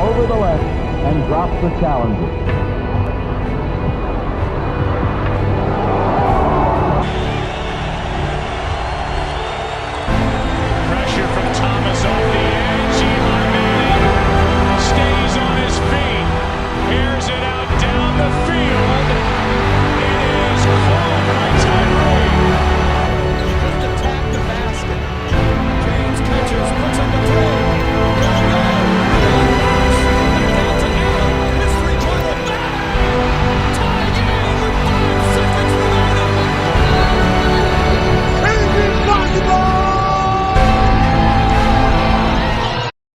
over the left and drops the challenger. Pressure from Thomas off the edge. Eli Manning stays on his feet. Airs it out down the field. It is caught by Tyree. Just attack the basket. James catches, puts in the three. Go, go. Back out to Allen. Mystery dribble. Bang! Tie game with 5 seconds remaining.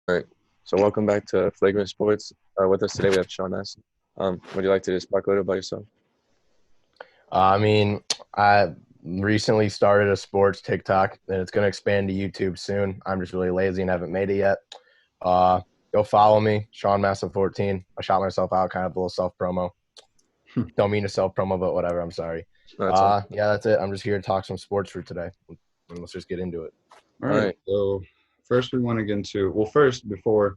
All right, so welcome back to Flagrant Sports. With us today we have Sean Massa. Would you like to just talk a little about yourself? I recently started a sports TikTok, and it's going to expand to YouTube soon. I'm just really lazy and haven't made it yet. Go follow me, Sean Massa 14. I shot myself out, kind of a little self-promo. Don't mean to self-promo, but whatever, I'm sorry. Yeah, that's it. I'm just here to talk some sports for today. And let's just get into it. All right. So first we want to get into before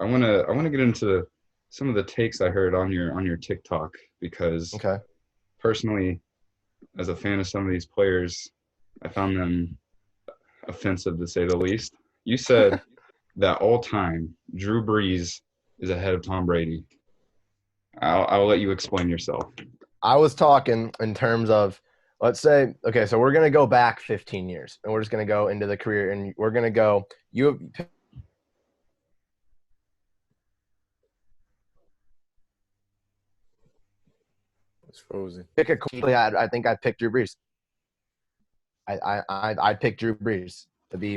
I want to get into some of the takes I heard on your TikTok, because personally, as a fan of some of these players, I found them offensive to say the least. You said that all time Drew Brees is ahead of Tom Brady. I'll let you explain yourself. I was talking in terms of, let's say, okay, so we're going to go back 15 years, and we're just going to go into the career, and we're going to go – It's frozen. pick a – I think I'd pick Drew Brees. I'd pick Drew Brees to be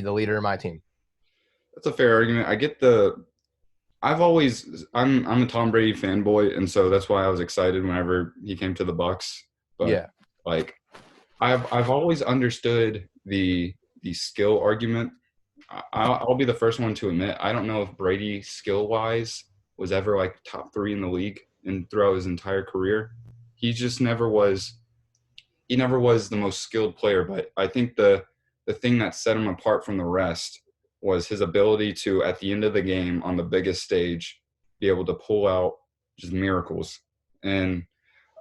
the leader of my team. That's a fair argument. I get the – I'm a Tom Brady fanboy, and so that's why I was excited whenever he came to the Bucs. But yeah. Like, I've always understood the skill argument. I'll be the first one to admit, I don't know if Brady skill-wise was ever like top 3 in the league and throughout his entire career. He just never was the most skilled player. But I think the thing that set him apart from the rest was his ability to, at the end of the game on the biggest stage, be able to pull out just miracles. And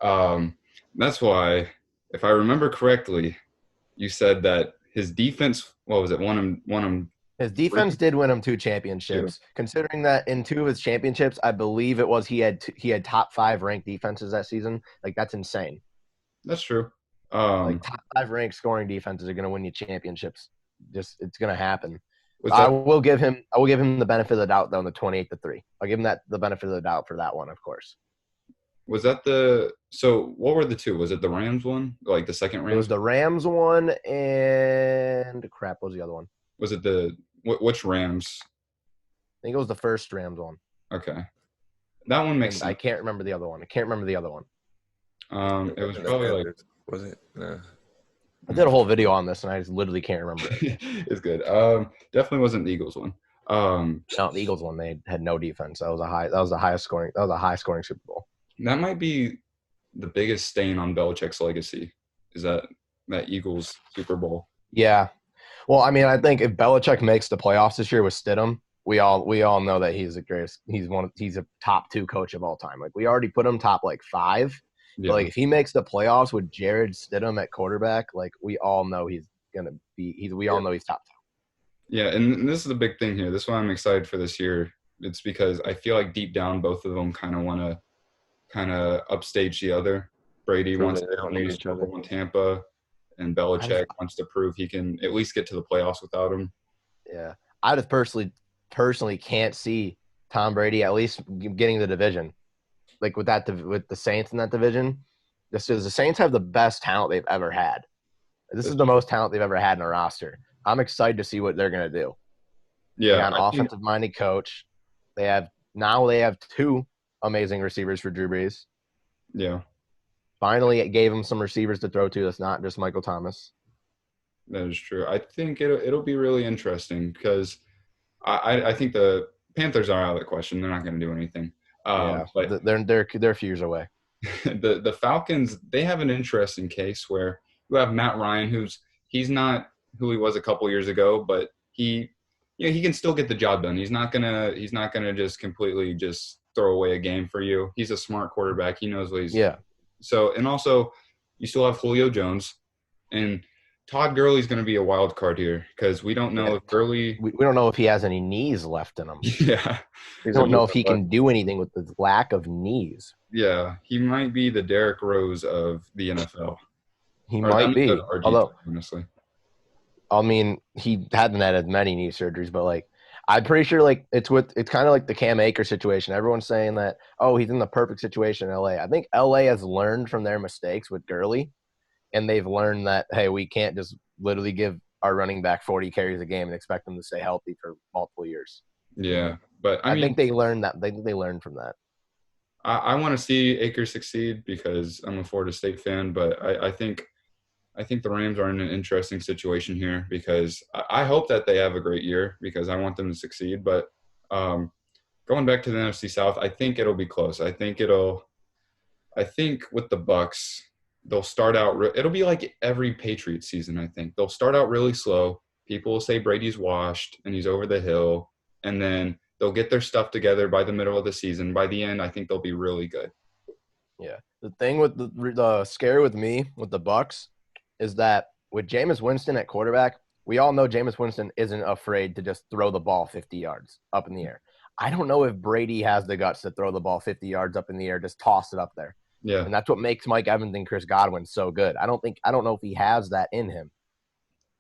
that's why, if I remember correctly, you said that his defense, won him. His defense did win him 2 championships. Yeah. Considering that in 2 of his championships, I believe it was he had top 5 ranked defenses that season. Like, that's insane. That's true. Like, top 5 ranked scoring defenses are going to win you championships. It's going to happen. I will give him the benefit of the doubt though in the 28-3. I'll give him the benefit of the doubt for that one, of course. Was that so what were the 2? Was it the Rams one? Like the second Rams? It was the Rams one and what was the other one? Was it which Rams? I think it was the first Rams one. Okay. That one makes sense. I can't remember the other one. It was probably like – was it? No. I did a whole video on this and I just literally can't remember it. It's good. Definitely wasn't the Eagles one. No, the Eagles one, they had no defense. That was a high scoring Super Bowl. That might be the biggest stain on Belichick's legacy, is that Eagles Super Bowl. Yeah. Well, I mean, I think if Belichick makes the playoffs this year with Stidham, we all know that he's the greatest. He's a top 2 coach of all time. Like, we already put him top like 5. Yeah. But like, if he makes the playoffs with Jared Stidham at quarterback, like, we all know he's gonna be. We all know he's top 2. Yeah, and this is the big thing here. This is why I'm excited for this year. It's because I feel like deep down, both of them kind of want to upstage the other. Brady wants to win each other in Tampa, and Belichick wants to prove he can at least get to the playoffs without him. Yeah, I just personally can't see Tom Brady at least getting the division. Like with the Saints in that division, the Saints have the best talent they've ever had. This is the most talent they've ever had in a roster. I'm excited to see what they're gonna do. Yeah, they got an offensive-minded coach. They have 2 amazing receivers for Drew Brees. Yeah. Finally, it gave him some receivers to throw to. That's not just Michael Thomas. That is true. I think it'll be really interesting because I think the Panthers are out of the question. They're not going to do anything. But they're a few years away. The Falcons, they have an interesting case where you have Matt Ryan, he's not who he was a couple years ago, but he he can still get the job done. He's not gonna just completely just throw away a game for you. He's a smart quarterback. He knows what he's So, and also you still have Julio Jones, and Todd Gurley's going to be a wild card here because we don't know if Gurley. We don't know if he has any knees left in him. Yeah, We don't know if he can do anything with the lack of knees. yeah, he might be the Derrick Rose of the NFL. He might be. Although, honestly, I mean, he hasn't had as many knee surgeries, but like, I'm pretty sure like it's kind of like the Cam Akers situation. Everyone's saying that, oh, he's in the perfect situation in LA. I think LA has learned from their mistakes with Gurley, and they've learned that, hey, we can't just literally give our running back 40 carries a game and expect them to stay healthy for multiple years. Yeah, but I think they learned that. They learned from that. I want to see Akers succeed because I'm a Florida State fan, but I think the Rams are in an interesting situation here because I hope that they have a great year because I want them to succeed. But going back to the NFC South, I think it'll be close. I think with the Bucks, they'll start out it'll be like every Patriots season, I think. They'll start out really slow. People will say Brady's washed and he's over the hill, and then they'll get their stuff together by the middle of the season. By the end, I think they'll be really good. Yeah. The thing with the scary with me with the Bucks is that with Jameis Winston at quarterback, we all know Jameis Winston isn't afraid to just throw the ball 50 yards up in the air. I don't know if Brady has the guts to throw the ball 50 yards up in the air, just toss it up there. Yeah. And that's what makes Mike Evans and Chris Godwin so good. I don't know if he has that in him.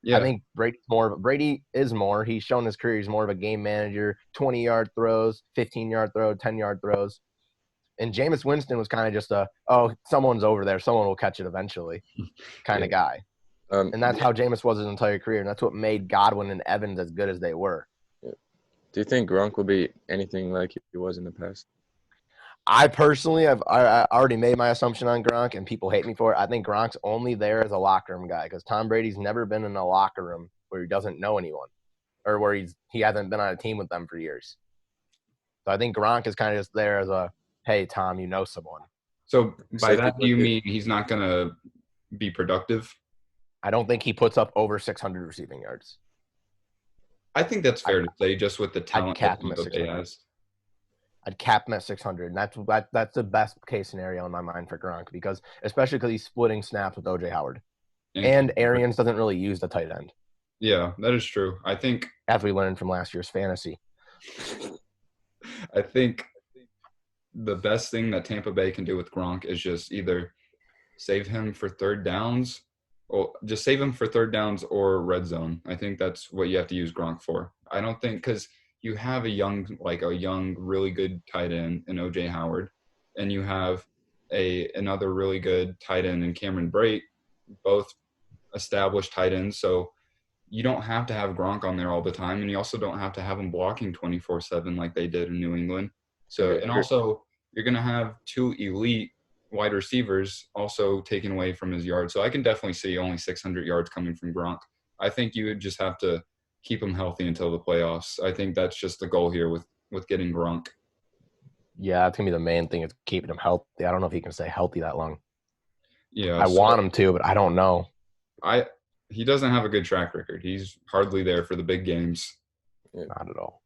Yeah. I think Brady is more. He's shown his career he's more of a game manager, 20-yard throws, 15-yard throws, 10-yard throws. And Jameis Winston was kind of just someone's over there, someone will catch it eventually kind of guy. And that's how Jameis was his entire career, and that's what made Godwin and Evans as good as they were. Yeah. Do you think Gronk will be anything like he was in the past? I personally, I already made my assumption on Gronk, and people hate me for it. I think Gronk's only there as a locker room guy because Tom Brady's never been in a locker room where he doesn't know anyone or where he hasn't been on a team with them for years. So I think Gronk is kind of just there as a, hey, Tom, you know someone. So by that, do you mean he's not going to be productive? I don't think he puts up over 600 receiving yards. I think that's fair to say, just with the talent that he has. I'd cap him at 600, and that's the best case scenario in my mind for Gronk especially because he's splitting snaps with O.J. Howard. And Arians doesn't really use the tight end. Yeah, that is true. I think – as we learned from last year's fantasy. I think the best thing that Tampa Bay can do with Gronk is just either save him for third downs or red zone. I think that's what you have to use Gronk for. I don't think – because – you have a young, really good tight end in O.J. Howard, and you have another really good tight end in Cameron Brate, both established tight ends. So you don't have to have Gronk on there all the time, and you also don't have to have him blocking 24/7 like they did in New England. So, and also you're going to have two elite wide receivers also taken away from his yards. So I can definitely see only 600 yards coming from Gronk. I think you would just have to keep him healthy until the playoffs. I think that's just the goal here with getting Gronk. Yeah, it's going to be the main thing is keeping him healthy. I don't know if he can stay healthy that long. Yeah. I want him to, but I don't know. He doesn't have a good track record. He's hardly there for the big games. Not at all.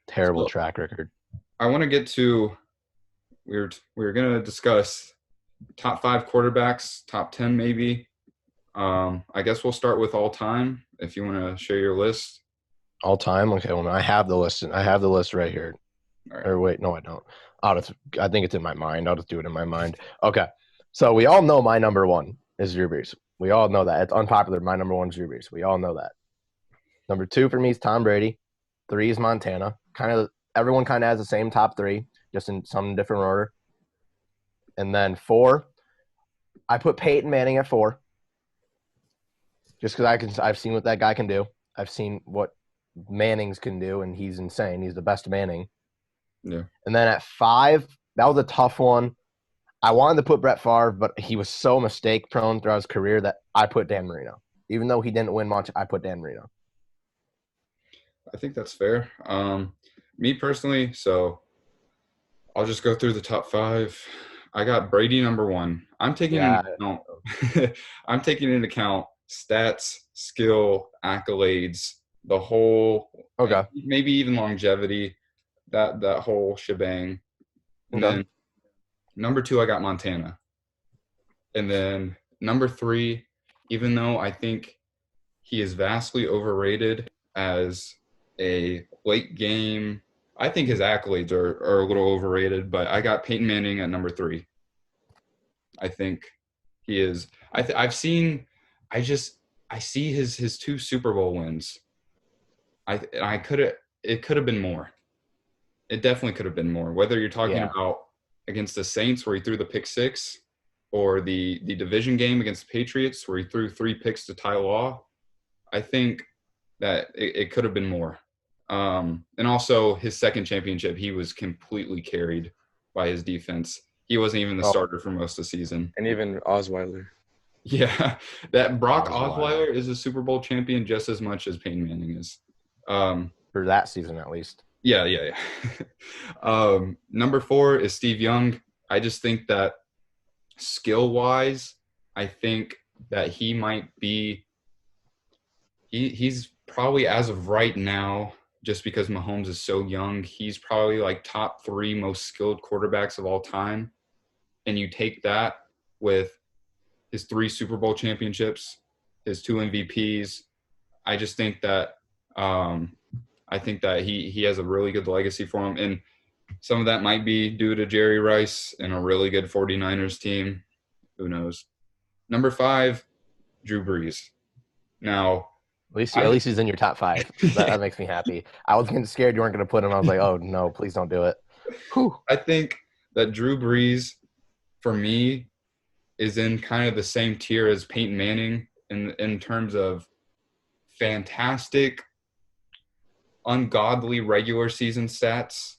Terrible track record. I want to get to we're going to discuss top 5 quarterbacks, top 10 maybe. I guess we'll start with all time. If you want to share your list. All time? Okay, well, I have the list. I have the list right here. Right. Or wait, no, I don't. I think it's in my mind. I'll just do it in my mind. Okay, so we all know my number 1 is Drew Brees. We all know that. It's unpopular. My number 1 is Drew Brees. We all know that. Number 2 for me is Tom Brady. 3 is Montana. Everyone kind of has the same top 3, just in some different order. And then 4, I put Peyton Manning at 4. Just because I've seen what that guy can do. I've seen what Mannings can do, and he's insane. He's the best Manning. Yeah. And then at 5, that was a tough one. I wanted to put Brett Favre, but he was so mistake-prone throughout his career that I put Dan Marino. Even though he didn't win much, I put Dan Marino. I think that's fair. Me personally, so I'll just go through the top 5. I got Brady number 1. I'm taking into account stats, skill, accolades, the whole Okay. maybe even longevity, that whole shebang. And Okay. then number 2, I got Montana. And then number 3, even though I think he is vastly overrated as a late game, I think his accolades are a little overrated, but I got Peyton Manning at number 3. I think he is. I've seen. I see his 2 Super Bowl wins. I could have. It could have been more. It definitely could have been more. Whether you're talking Yeah. about against the Saints where he threw the pick 6, or the division game against the Patriots where he threw 3 picks to Ty Law, I think that it could have been more. And also his second championship, he was completely carried by his defense. He wasn't even the Oh. starter for most of the season. And even Osweiler. Yeah, that Brock Osweiler. Osweiler is a Super Bowl champion just as much as Peyton Manning is. For that season, at least. Yeah. Number 4 is Steve Young. I just think that skill-wise, I think that he might be he's probably, as of right now, just because Mahomes is so young, he's probably like top 3 most skilled quarterbacks of all time. And you take that with his 3 Super Bowl championships, his 2 MVPs. I just think that he has a really good legacy for him. And some of that might be due to Jerry Rice and a really good 49ers team. Who knows? Number 5, Drew Brees. Now, At least he's in your top 5. That makes me happy. I was getting scared you weren't going to put him. I was like, oh, no, please don't do it. Whew. I think that Drew Brees, for me, is in kind of the same tier as Peyton Manning in terms of fantastic, ungodly regular season stats.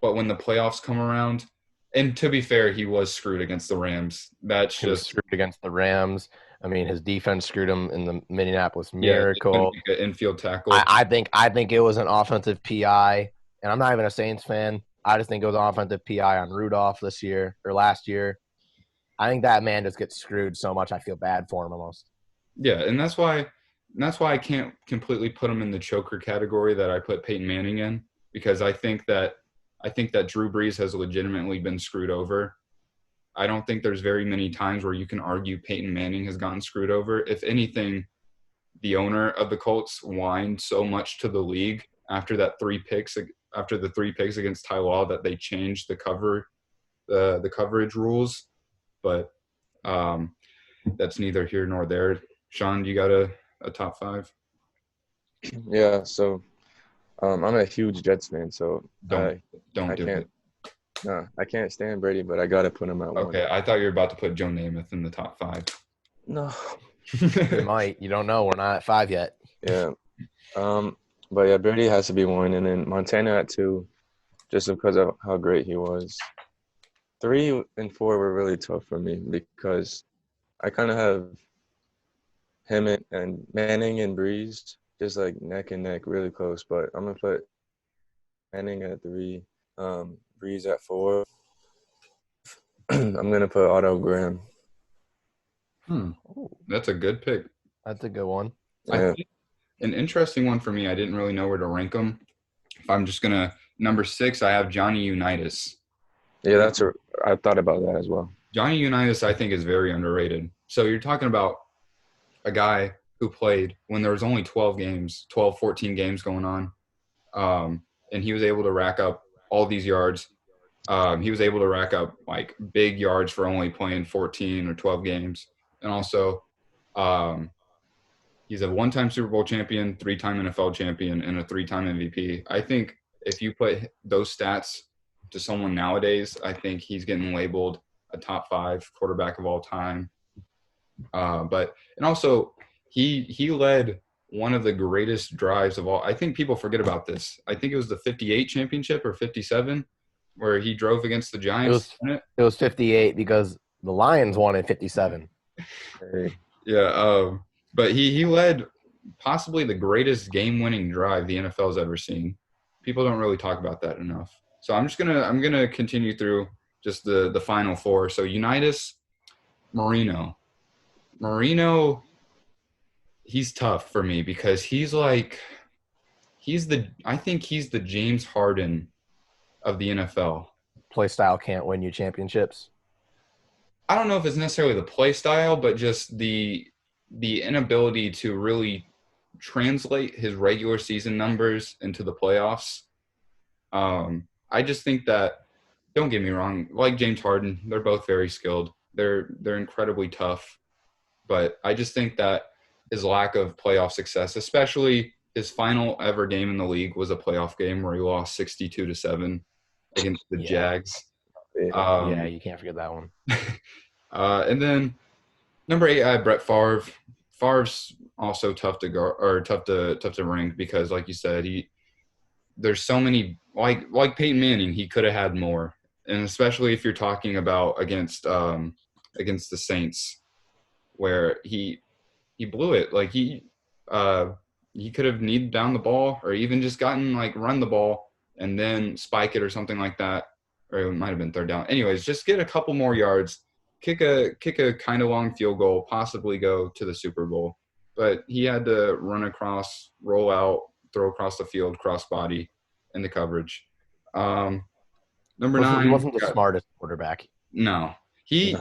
But when the playoffs come around, and to be fair, he was screwed against the Rams. That's He was just screwed against the Rams. I mean, his defense screwed him in the Minneapolis Miracle. Yeah, infield tackle. I think it was an offensive PI, and I'm not even a Saints fan. I just think it was an offensive PI on Rudolph last year. I think that man just gets screwed so much. I feel bad for him almost. Yeah, and that's why I can't completely put him in the choker category that I put Peyton Manning in, because I think that Drew Brees has legitimately been screwed over. I don't think there's very many times where you can argue Peyton Manning has gotten screwed over. If anything, the owner of the Colts whined so much to the league after the 3 picks against Ty Law that they changed the coverage rules. But that's neither here nor there. Sean, you got a top 5? Yeah, so I'm a huge Jets fan, so Don't do it. No, I can't stand Brady, but I gotta put him at 1. Okay, I thought you were about to put Joe Namath in the top 5. No. You might. You don't know. We're not at 5 yet. Yeah. But yeah, Brady has to be 1, and then Montana at 2, just because of how great he was. 3 and 4 were really tough for me because I kind of have him and Manning and Breeze just like neck and neck, really close. But I'm gonna put Manning at 3, Breeze at 4. I'm gonna put Otto Graham. That's a good pick. That's a good one. I Yeah. think an interesting one for me. I didn't really know where to rank them. If I'm just gonna number 6, I have Johnny Unitas. Yeah, I thought about that as well. Johnny Unitas, I think, is very underrated. So you're talking about a guy who played when there was only 14 games going on, and he was able to rack up all these yards. He was able to rack up like big yards for only playing 14 or 12 games. And also, he's a 1-time Super Bowl champion, 3-time NFL champion, and a 3-time MVP. I think if you put those stats to someone nowadays, I think he's getting labeled a top 5 quarterback of all time. And also he led one of the greatest drives of all. I think people forget about this. I think it was the 58 championship or 57 where he drove against the Giants. It was 58 because the Lions won in 57. Yeah, but he led possibly the greatest game-winning drive the NFL's ever seen. People don't really talk about that enough. So I'm gonna continue through just the final 4. So Unitas, Marino, he's tough for me because he's like I think he's the James Harden of the NFL. Play style can't win you championships. I don't know if it's necessarily the play style, but just the inability to really translate his regular season numbers into the playoffs. I just think that, don't get me wrong, like James Harden, they're both very skilled. They're incredibly tough, but I just think that his lack of playoff success, especially his final ever game in the league, was a playoff game where he lost 62-7 against the Jags. Yeah, you can't forget that one. And then number 8, I have Brett Favre. Favre's also tough to guard, or tough to rank because, like you said, there's so many, like Peyton Manning, he could have had more, and especially if you're talking about against the Saints, where he blew it. Like he could have kneed down the ball, or even just run the ball and then spike it or something like that, or it might have been third down. Anyways, just get a couple more yards. Kick a kind of long field goal, possibly go to the Super Bowl. But he had to run across, roll out, throw across the field, crossbody, in the coverage. Number 9. He wasn't the smartest quarterback. No. He's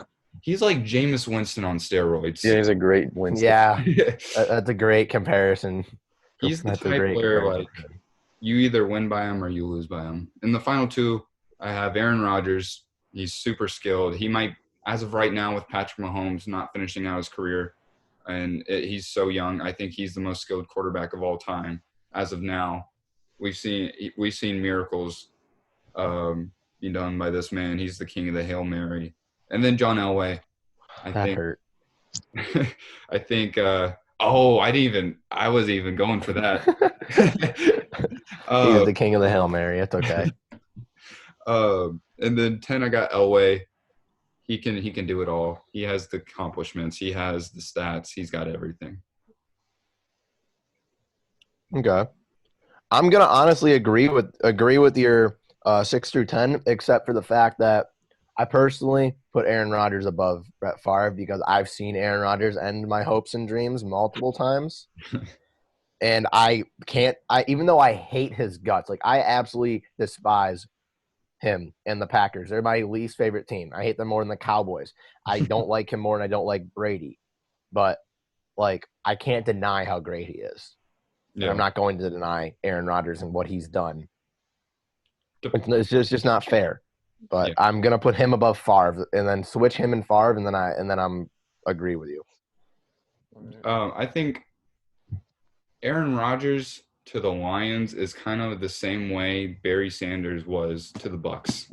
like Jameis Winston on steroids. Yeah, he's a great Winston. Yeah, that's a great comparison. He's the type player, like, you either win by him or you lose by him. In the final 2, I have Aaron Rodgers. He's super skilled. He might, as of right now, with Patrick Mahomes not finishing out his career, and he's so young, I think he's the most skilled quarterback of all time. As of now, we've seen miracles be done by this man. He's the king of the Hail Mary. And then John Elway. Hurt. I think. I wasn't even going for that. He's the king of the Hail Mary. It's okay. And then 10, I got Elway. He can do it all. He has the accomplishments. He has the stats. He's got everything. Okay. I'm gonna honestly agree with your 6 through 10, except for the fact that I personally put Aaron Rodgers above Brett Favre because I've seen Aaron Rodgers end my hopes and dreams multiple times. And even though I hate his guts, like I absolutely despise him and the Packers. They're my least favorite team. I hate them more than the Cowboys. I don't like him more than I don't like Brady. But, like, I can't deny how great he is. Yeah. I'm not going to deny Aaron Rodgers and what he's done. It's just not fair. But yeah. I'm gonna put him above Favre, and then switch him and Favre, and then I'm agree with you. I think Aaron Rodgers to the Lions is kind of the same way Barry Sanders was to the Bucs.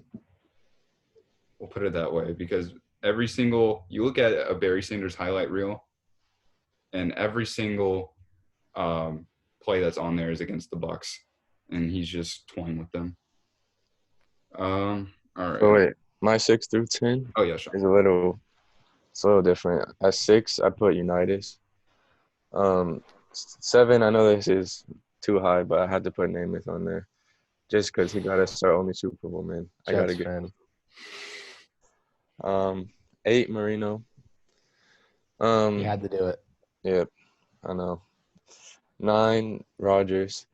We'll put it that way, because you look at a Barry Sanders highlight reel, and every single play that's on there is against the Bucs, and he's just toying with them. All right. So wait, my 6 through 10. Oh yeah, sure. Is a little different. At 6, I put Unitas. 7, I know this is too high, but I had to put Namath on there, just because he got us our only Super Bowl, man. I gotta get him. 8, Marino. You had to do it. Yep, I know. 9, Rodgers.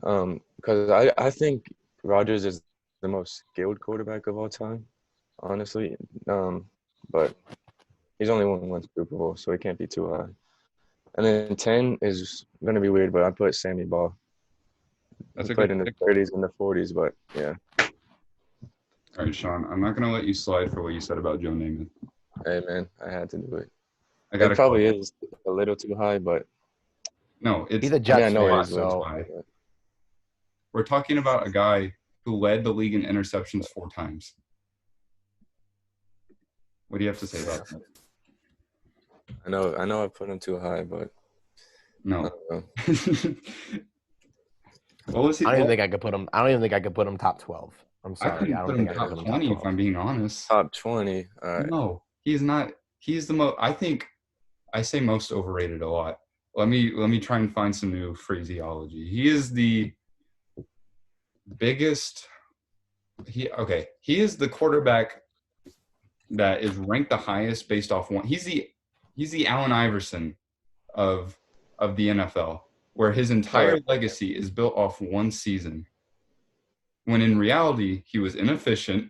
Because I think Rodgers is the most skilled quarterback of all time, honestly. But he's only won 1 Super Bowl, so he can't be too high. And then 10 is going to be weird, but I put Sammy Baugh. He played in the 30s and the 40s, but yeah. All right, Sean, I'm not going to let you slide for what you said about Joe Namath. Hey, man, I had to do it. It probably is a little too high, but no, he's a Jets fan, so we're talking about a guy who led the league in interceptions 4 times. What do you have to say about that? I know I put him too high, but no. What was he? I don't even think I could put him top 12. I'm sorry. I don't think I could put him top 20 if I'm being honest. Top 20. All right. No, he's not. He's the most. I think I say most overrated a lot. Let me try and find some new phraseology. He is the biggest. He is the quarterback that is ranked the highest based off one. He's the Allen Iverson of the NFL. where his entire legacy is built off one season. When in reality, he was inefficient,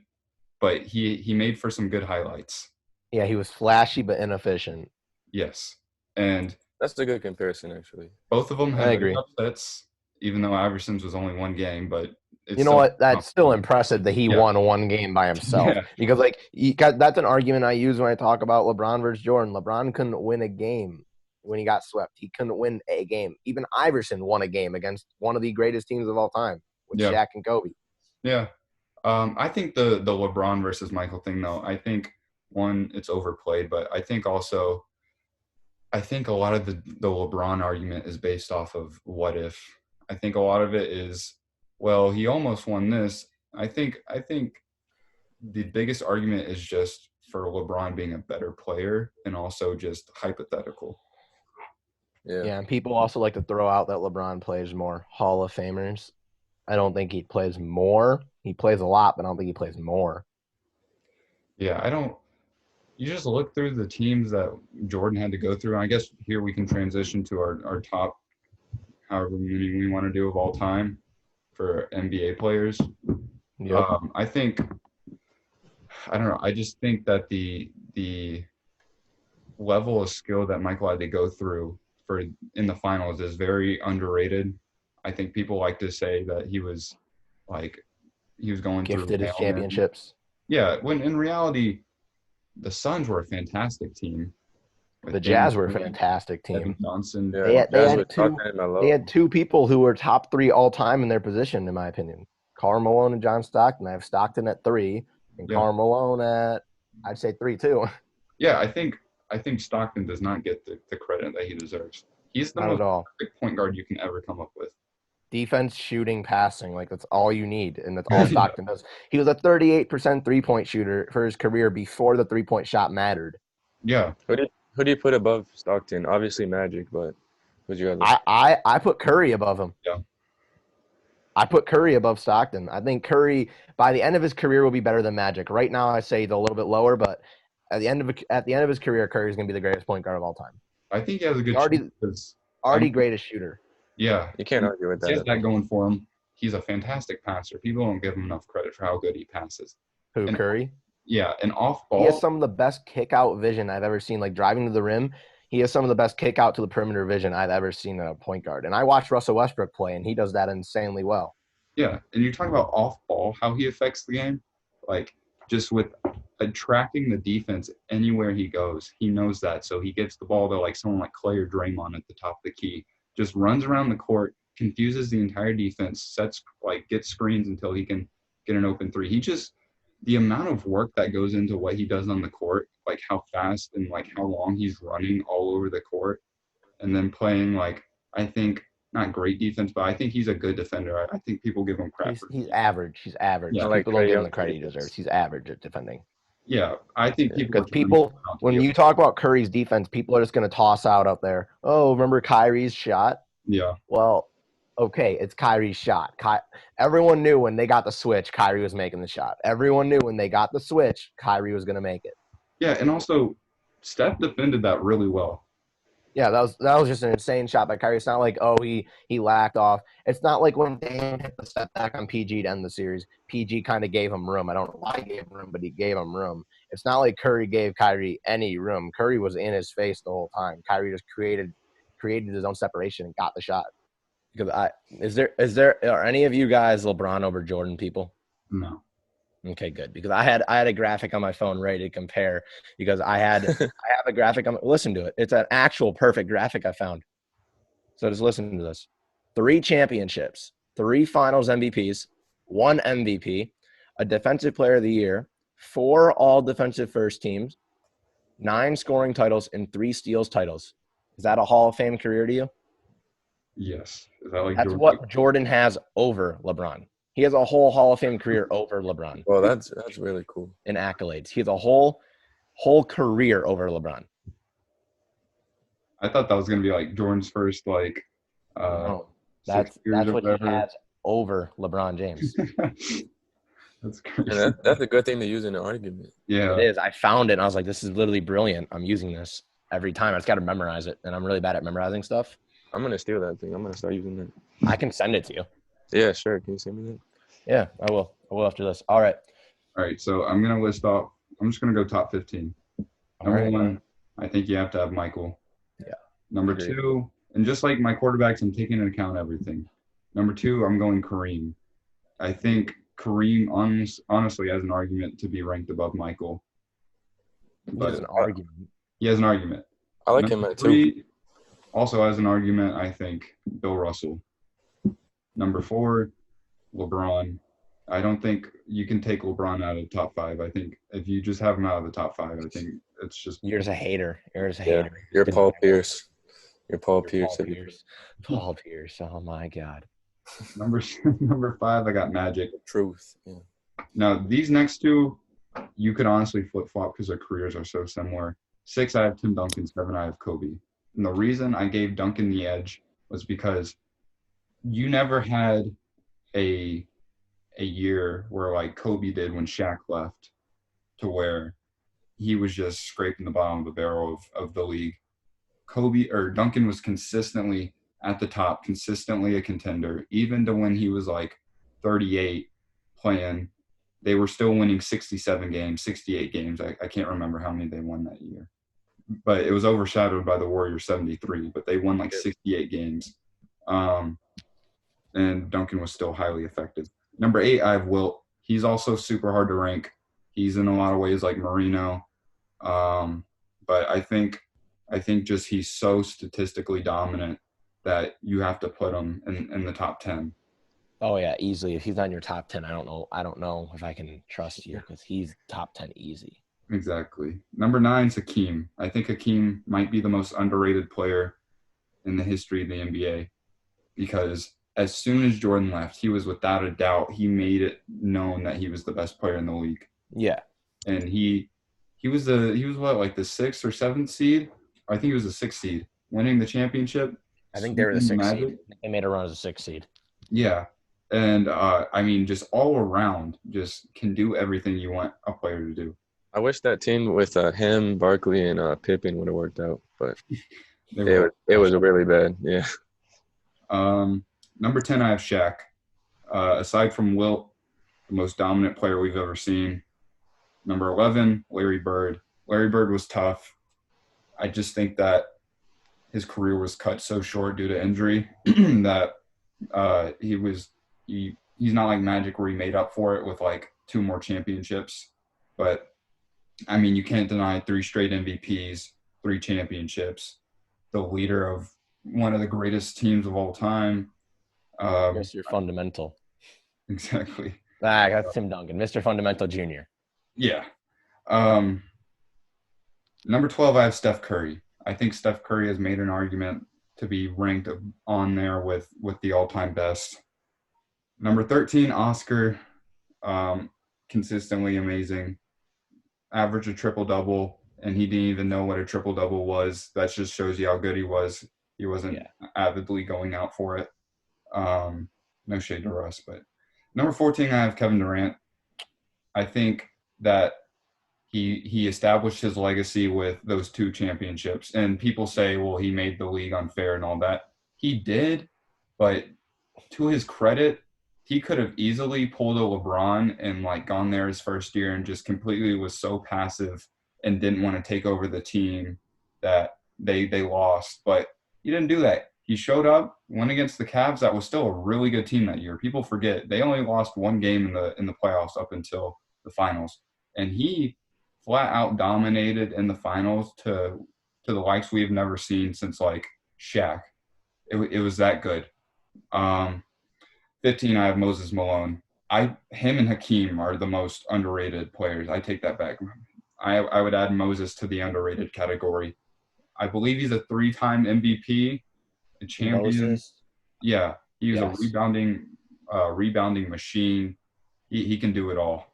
but he made for some good highlights. Yeah, he was flashy but inefficient. Yes. And That's a good comparison, actually. both of them I had agree. big upsets, even though Iverson's was only one game, but it's You know still what? That's still impressive that he Yeah. won one game by himself. Yeah. Because that's an argument I use when I talk about LeBron versus Jordan. LeBron couldn't win a game when he got swept. He couldn't win a game. Even Iverson won a game against one of the greatest teams of all time with Yeah. Shaq and Kobe. Yeah. I think the LeBron versus Michael thing, though, I think, one, it's overplayed, but I think also I think a lot of the LeBron argument is based off of what if. I think a lot of it is, well, he almost won this. I think the biggest argument is just for LeBron being a better player and also just hypothetical. Yeah, and people also like to throw out that LeBron plays more Hall of Famers. I don't think he plays more. He plays a lot, but I don't think he plays more. Yeah, I don't. You just look through the teams that Jordan had to go through. And I guess here we can transition to our top, however many we want to do of all time for NBA players. Yep. I think, I don't know. I just think that the level of skill that Michael had to go through for in the finals is very underrated. I think people like to say that he was going Gifted through his Hail Mary. championships. Yeah, when in reality, the Suns were a fantastic team. The Jazz were a fantastic team. Kevin Johnson. Yeah, They had with two- Stockton and Melo. They had two people who were top 3 all time in their position, in my opinion. Karl Malone and John Stockton. I have Stockton at 3 and Yeah. Karl Malone at, I'd say 3 too. Yeah, I think Stockton does not get the credit that he deserves. He's the Not most at all. perfect point guard you can ever come up with. Defense, shooting, passing. Like, that's all you need, and that's all Stockton does. He was a 38% three-point shooter for his career before the three-point shot mattered. Yeah. Who do you put above Stockton? Obviously Magic, but who's your other? I put Curry above him. Yeah. I put Curry above Stockton. I think Curry, by the end of his career, will be better than Magic. Right now, I say he's a little bit lower, but at the end of his career, Curry's going to be the greatest point guard of all time. I think he has a good Already- shot because Greatest shooter. yeah, You can't argue with he has that. that going for him. He's a fantastic passer. People don't give him enough credit for how good he passes. Who, And- Curry? Yeah, and off He ball. has some of the best kick-out vision I've ever seen, like driving to the rim. He has some of the best kick-out to the perimeter vision I've ever seen in a point guard. And I watched Russell Westbrook play, and he does that insanely well. Yeah, and you talk about off ball, how he affects the game, like just with attracting the defense anywhere he goes. He knows that, so he gets the ball to like someone like Clay or Draymond at the top of the key, just runs around the court, confuses the entire defense, gets screens until he can get an open three. The amount of work that goes into what he does on the court, like how fast and like how long he's running all over the court, and then playing like, I think, not great defense, but I think he's a good defender. I think people give him crap. He's average. He's average. Yeah, like People don't Trae give him the Young credit he defense. deserves. He's average at defending. Yeah, I think Because when you talk about Curry's defense, people are just going to toss out there, oh, remember Kyrie's shot? Yeah, Well, okay, it's Kyrie's shot. Everyone knew when they got the switch, Kyrie was making the shot. Everyone knew when they got the switch, Kyrie was going to make it. yeah, and also Steph defended that really well. Yeah, that was just an insane shot by Kyrie. It's not like, oh, he lacked off. It's not like when Dame hit the step back on PG to end the series. PG kind of gave him room. I don't know why he gave him room, but he gave him room. It's not like Curry gave Kyrie any room. Curry was in his face the whole time. Kyrie just created his own separation and got the shot. Because are any of you guys LeBron over Jordan people? No. Okay, good. Because I had a graphic on my phone ready to compare because I have a graphic listen to it. It's an actual perfect graphic I found. So just listen to this. 3 championships, 3 finals MVPs, 1 MVP, a defensive player of the year, 4 all defensive first teams, 9 scoring titles, and 3 steals titles. Is that a Hall of Fame career to you? Yes. Is that like That's Jordan? what Jordan has over LeBron. He has a whole Hall of Fame career over LeBron Well, that's really cool. in accolades. He has a whole career over LeBron. I thought that was gonna be like Jordan's first like No, 6 that's years or what he whatever. has over LeBron James. That's crazy. And that's a good thing to use in an argument. Yeah. It is. I found it and I was like, this is literally brilliant. I'm using this every time. I just got to memorize it, and I'm really bad at memorizing stuff. I'm gonna steal that thing. I'm gonna start using that. I can send it to you. Yeah, sure. Can you send me that? Yeah, I will. I will after this. All right. All right, so I'm gonna list off. I'm just gonna go top 15. Number right. one, I think you have to have Michael. Yeah. Number Agreed. two, and just like my quarterbacks, I'm taking into account everything. Number two, I'm going Kareem. I think Kareem honestly has an argument to be ranked above Michael. But There's an argument. he has an argument. I like him Number at 2. three also has an argument, I think, Bill Russell. Number 4, LeBron. I don't think you can take LeBron out of the top 5. I think if you just have him out of the top 5, I think it's just You're just a hater. You're just a Yeah, hater. you're Paul Pierce. You're Paul You're Pierce. Paul Pierce. Paul Pierce. Oh my God. number 5. I got Magic. Truth. Yeah. Now these next two, you could honestly flip flop because their careers are so similar. 6, I have Tim Duncan. 7, I have Kobe. And the reason I gave Duncan the edge was because you never had a year where like Kobe did when Shaq left, to where he was just scraping the bottom of the barrel of the league. Duncan was consistently at the top, consistently a contender, even to when he was like 38 playing. They were still winning 67 games, 68 games. I can't remember how many they won that year. But it was overshadowed by the Warriors 73, but they won like 68 games. And Duncan was still highly effective. Number 8, I have Wilt. He's also super hard to rank. He's in a lot of ways like Marino. But I think just he's so statistically dominant that you have to put him in the top 10. Oh yeah, easily. If he's not in your top 10, I don't know if I can trust you because he's top 10 easy. Exactly. Number 9 is Hakeem. I think Hakeem might be the most underrated player in the history of the NBA because as soon as Jordan left, he was without a doubt, he made it known that he was the best player in the league. Yeah. And he was what, like the 6th or 7th seed? I think he was the 6th seed, winning the championship. I think they were the 6th Magic. seed. They made a run as a 6th seed. Yeah. And I mean, just all around, just can do everything you want a player to do. I wish that team with him, Barkley, and Pippen would have worked out, but it was really bad. Yeah. Number 10, I have Shaq. Aside from Wilt, the most dominant player we've ever seen. Number 11, Larry Bird. Larry Bird was tough. I just think that his career was cut so short due to injury that he's not like Magic where he made up for it with like 2 more championships. But I mean, you can't deny 3 straight MVPs, 3 championships, the leader of one of the greatest teams of all time. I guess you're fundamental. Exactly. That's Tim Duncan, Mr. Fundamental Jr. Yeah. Number 12, I have Steph Curry. I think Steph Curry has made an argument to be ranked on there with the all-time best. Number 13, Oscar. Consistently amazing. Average a triple-double, and he didn't even know what a triple-double was. That just shows you how good he was. He wasn't avidly going out for it. No shade to Russ, but number 14, I have Kevin Durant. I think that he established his legacy with those 2 championships. And people say, well, he made the league unfair and all that. He did, but to his credit, he could have easily pulled a LeBron and like gone there his first year and just completely was so passive and didn't want to take over the team that they lost. But he didn't do that. He showed up, went against the Cavs. That was still a really good team that year. People forget they only lost 1 game in the playoffs up until the finals, and he flat out dominated in the finals to the likes we've never seen since like Shaq. It was that good. 15, I have Moses Malone. Him and Hakeem are the most underrated players. I take that back. I would add Moses to the underrated category. I believe he's a 3-time MVP, a champion. Moses? Yeah, he was Yes. a rebounding machine. He can do it all.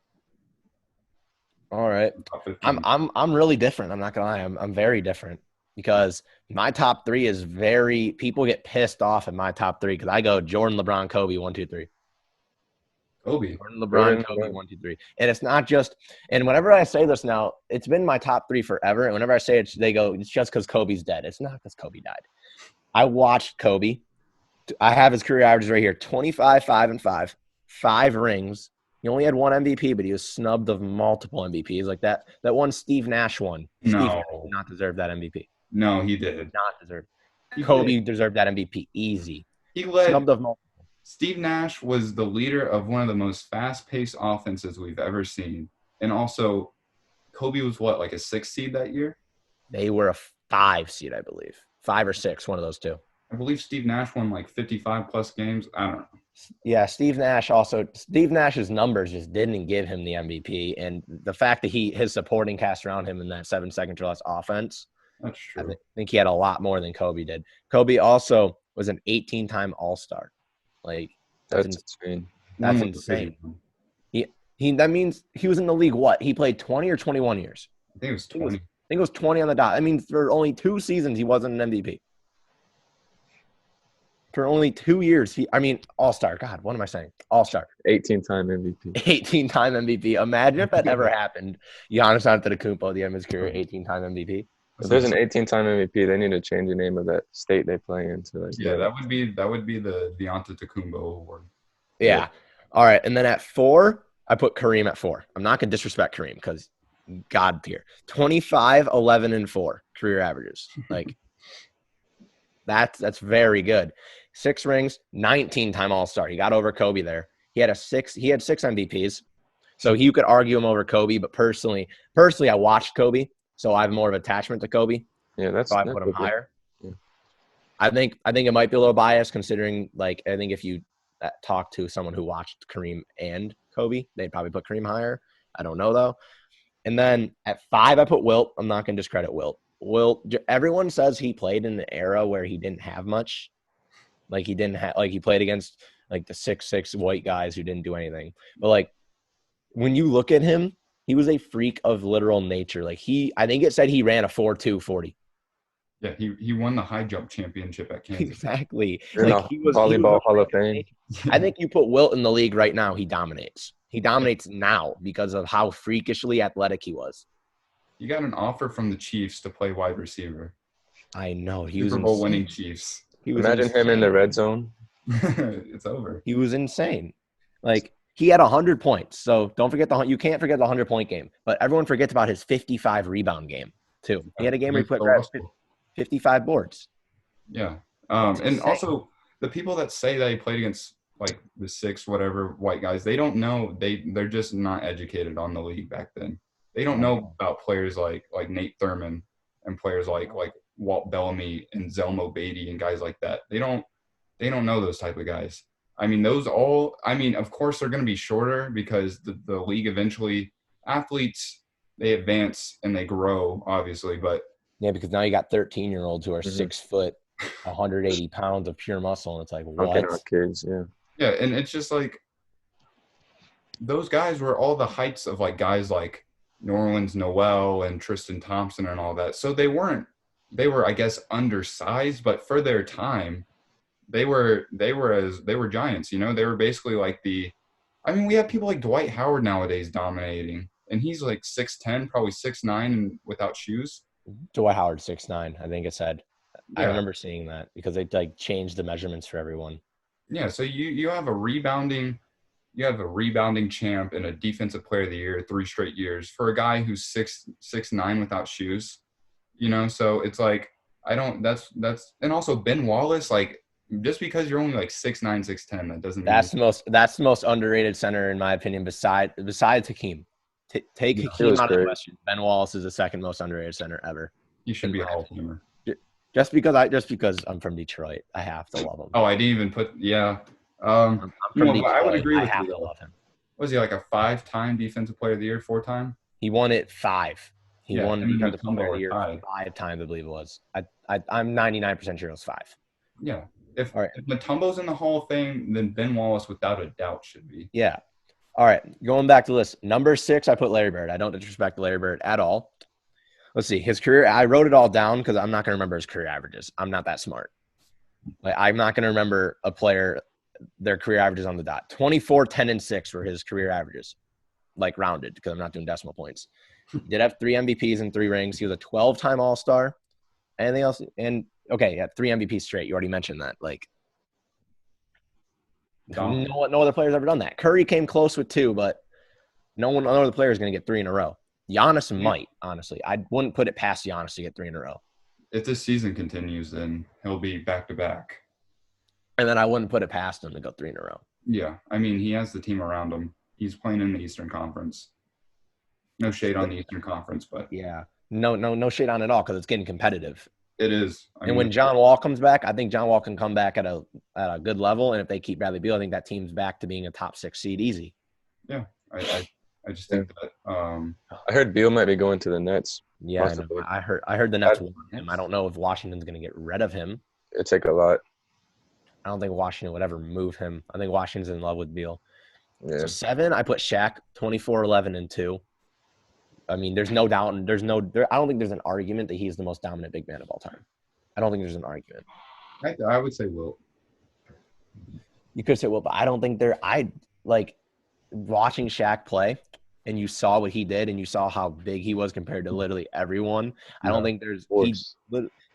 All right. Top 15. I'm really different. I'm not gonna lie. I'm very different because my top 3 is very. People get pissed off at my top 3 because I go Jordan, LeBron, Kobe, 1, 2, 3. Kobe. Jordan, LeBron, Kobe, 1, 2, 3. And it's not just. And whenever I say this now, it's been my top 3 forever. And whenever I say it, they go, it's just because Kobe's dead. It's not because Kobe died. I watched Kobe. I have his career averages right here: 25, 5-5, 5 rings. He only had one MVP, but he was snubbed of multiple MVPs. Like that one Steve Nash won. Steve Nash No, did not deserve that MVP. no, he did. Not deserved. He Kobe did. deserved that MVP. Easy. He led. Snubbed of multiple. Steve Nash was the leader of one of the most fast-paced offenses we've ever seen, and also Kobe was what, like a 6 seed that year? They were a 5 seed, I believe. 5 or 6, one of those two. I believe Steve Nash won like 55 plus games. I don't know. Yeah, Steve Nash's numbers just didn't give him the MVP, and the fact that his supporting cast around him in that 7 seconds or less offense, That's true. I think he had a lot more than Kobe did. Kobe also was an 18-time All-Star. Like That's insane. That's One was the insane. crazy one. That means he was in the league what? He played 20 or 21 years. I think it was 20. I think it was 20 on the dot. I mean, for only 2 seasons he wasn't an MVP. For only 2 years, All-Star. God, what am I saying? All-Star. 18-time MVP. 18-time MVP. Imagine if that ever happened. Giannis Antetokounmpo at the end of his career, 18-time MVP. If there's an 18-time MVP, they need to change the name of that state they play in to like. Yeah, that would be the Antetokounmpo award. Yeah. All right, and then at 4, I put Kareem at 4. I'm not gonna disrespect Kareem because God tier. 25, 11, and 4 career averages. Like that's very good. 6 rings, 19-time All-Star. He got over Kobe there. He had 6 MVPs. So you could argue him over Kobe, but personally I watched Kobe, so I have more of an attachment to Kobe. Yeah, so I put him higher. Yeah. I think it might be a little biased considering I think if you talk to someone who watched Kareem and Kobe, they'd probably put Kareem higher. I don't know though. And then at 5, I put Wilt. I'm not going to discredit Wilt. Everyone says he played in an era where he didn't have much. Like he didn't have, he played against like the 6'6" white guys who didn't do anything. But when you look at him, he was a freak of literal nature. I think it said he ran a 4.2 40. Yeah, he won the high jump championship at Kansas. Exactly. He was volleyball Hall of Fame. I think you put Wilt in the league right now, he dominates. He dominates now because of how freakishly athletic he was. He got an offer from the Chiefs to play wide receiver. I know. Super Bowl winning Chiefs. Imagine him in the red zone. It's over. He was insane. He had 100 points. So don't forget you can't forget the 100-point game. But everyone forgets about his 55 rebound game too. He had a game where he put 55 boards. Yeah. And also the people that say that he played against the 6 whatever white guys, they don't know. They're just not educated on the league back then. They don't know about players like Nate Thurman and players like Walt Bellamy and Zelmo Beatty and guys like that. They don't know those type of guys. I mean, of course they're going to be shorter because the league eventually, athletes, they advance and they grow, obviously. But yeah, because now you got 13-year-olds who are 6 foot, 180 pounds of pure muscle, and it's like, what? Our kids, yeah. Yeah, and it's just those guys were all the heights of guys like Norland Noel and Tristan Thompson and all that. So they were, I guess, undersized, but for their time, they were giants. They were basically we have people like Dwight Howard nowadays dominating, and he's 6'10", probably 6'9", and without shoes. Dwight Howard 6'9", I think it said. Yeah. I remember seeing that because they changed the measurements for everyone. Yeah, so you have a rebounding champ and a defensive player of the year 3 straight years for a guy who's 6'9" without shoes. So it's that's and also Ben Wallace, just because you're only 6'9", 6'10", that doesn't mean that's the most underrated center in my opinion besides Hakeem. Take Hakeem out of the question. Ben Wallace is the second most underrated center ever. He should be a Hall of Famer. Just because I'm from Detroit, I have to love him. Oh, I didn't even put I'm from Detroit, I would agree with I have you. to love him. Was he a 5-time defensive player of the year, 4-time? He won it 5. He Yeah, won him and defensive player of the Mutombo year were tied. 5 times, I believe it was. I'm 99% sure it was 5. Yeah. If All right. Mutombo's in the Hall of Fame, then Ben Wallace, without a doubt, should be. Yeah. All right. Going back to the list. Number 6, I put Larry Bird. I don't disrespect Larry Bird at all. Let's see. His career, I wrote it all down because I'm not going to remember his career averages. I'm not that smart. I'm not going to remember a player, their career averages on the dot. 24, 10, and 6 were his career averages, rounded because I'm not doing decimal points. He did have 3 MVPs and 3 rings. He was a 12-time All-Star. Anything else? And Okay, yeah, 3 MVPs straight. You already mentioned that. Like, Dominant. no other player's ever done that. Curry came close with 2, but no other player is going to get 3 in a row. Giannis might, honestly. I wouldn't put it past Giannis to get 3 in a row. If this season continues, then he'll be back to back. And then I wouldn't put it past him to go 3 in a row. Yeah, I mean, he has the team around him. He's playing in the Eastern Conference. No shade on the Eastern Conference, but Yeah. No shade on it all because it's getting competitive. it is. And when John Wall comes back, I think John Wall can come back at a good level. And if they keep Bradley Beal, I think that team's back to being a top 6 seed easy. Yeah, I just think that I heard Beal might be going to the Nets. Yeah, I heard the Nets want him. I don't know if Washington's going to get rid of him. It'd take a lot. I don't think Washington would ever move him. I think Washington's in love with Beal. Yeah. So 7, I put Shaq, 24, 11, and 2. I mean, there's no doubt. I don't think there's an argument that he's the most dominant big man of all time. I don't think there's an argument. I would say Wilt. You could say, well, but I don't think I like watching Shaq play, and you saw what he did, and you saw how big he was compared to literally everyone. I don't think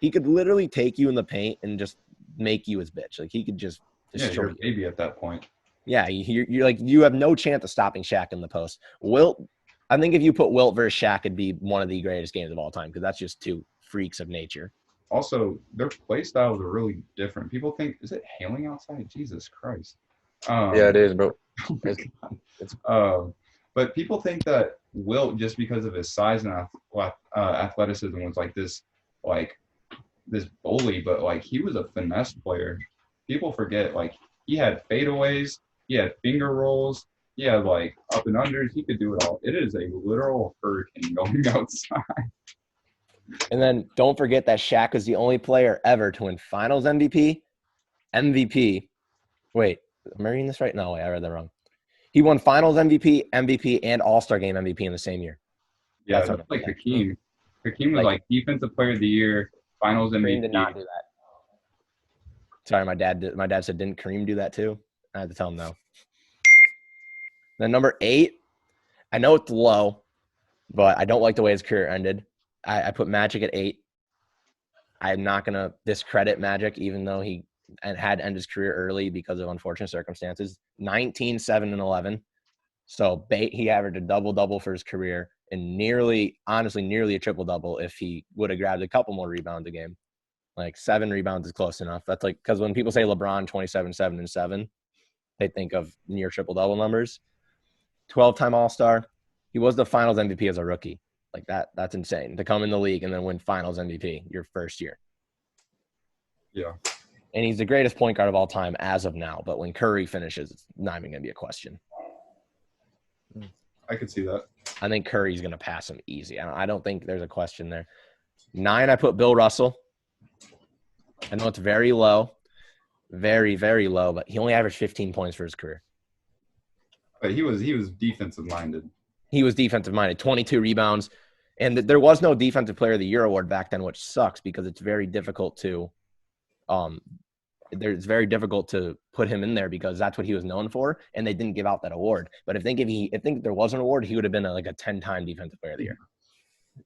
he could literally take you in the paint and just make you his bitch. Like he could just destroy you're a you. baby at that point. Yeah, you're like you have no chance of stopping Shaq in the post. Wilt, I think if you put Wilt versus Shaq, it'd be one of the greatest games of all time because that's just 2 freaks of nature. Also, their play styles are really different. People think, is it hailing outside? Jesus Christ. Yeah, it is, bro. But people think that Wilt, just because of his size and athleticism, was like this bully, but like he was a finesse player. People forget, like he had fadeaways, he had finger rolls, he had like up and unders. He could do it all. It is a literal hurricane going outside. And then don't forget that Shaq was the only player ever to win Finals MVP. Wait, am I reading this right? No, wait, I read that wrong. He won Finals MVP, and All-Star Game MVP in the same year. Yeah, that's like Hakeem. Hakeem was like Defensive Player of the Year, Finals MVP. Kareem did not do that. Sorry, my dad said, didn't Kareem do that too? I had to tell him no. Then number 8, I know it's low, but I don't like the way his career ended. I put Magic at 8. I'm not going to discredit Magic, even though he had ended his career early because of unfortunate circumstances. 19, 7, and 11. So he averaged a double-double for his career and nearly a triple-double if he would have grabbed a couple more rebounds a game. Like 7 rebounds is close enough. That's like because when people say LeBron 27, 7, and 7, they think of near triple-double numbers. 12-time All-Star. He was the Finals MVP as a rookie. Like that's insane to come in the league and then win Finals MVP your first year. Yeah. And he's the greatest point guard of all time as of now. But when Curry finishes, it's not even going to be a question. I could see that. I think Curry's going to pass him easy. I don't think there's a question there. 9, I put Bill Russell. I know it's very low, very, very low, but he only averaged 15 points for his career. But he was defensive minded. He was defensive minded, 22 rebounds. And there was no Defensive Player of the Year award back then, which sucks because it's very difficult to it's very difficult to put him in there because that's what he was known for, and they didn't give out that award. But if there was an award, he would have been like a 10-time Defensive Player of the Year.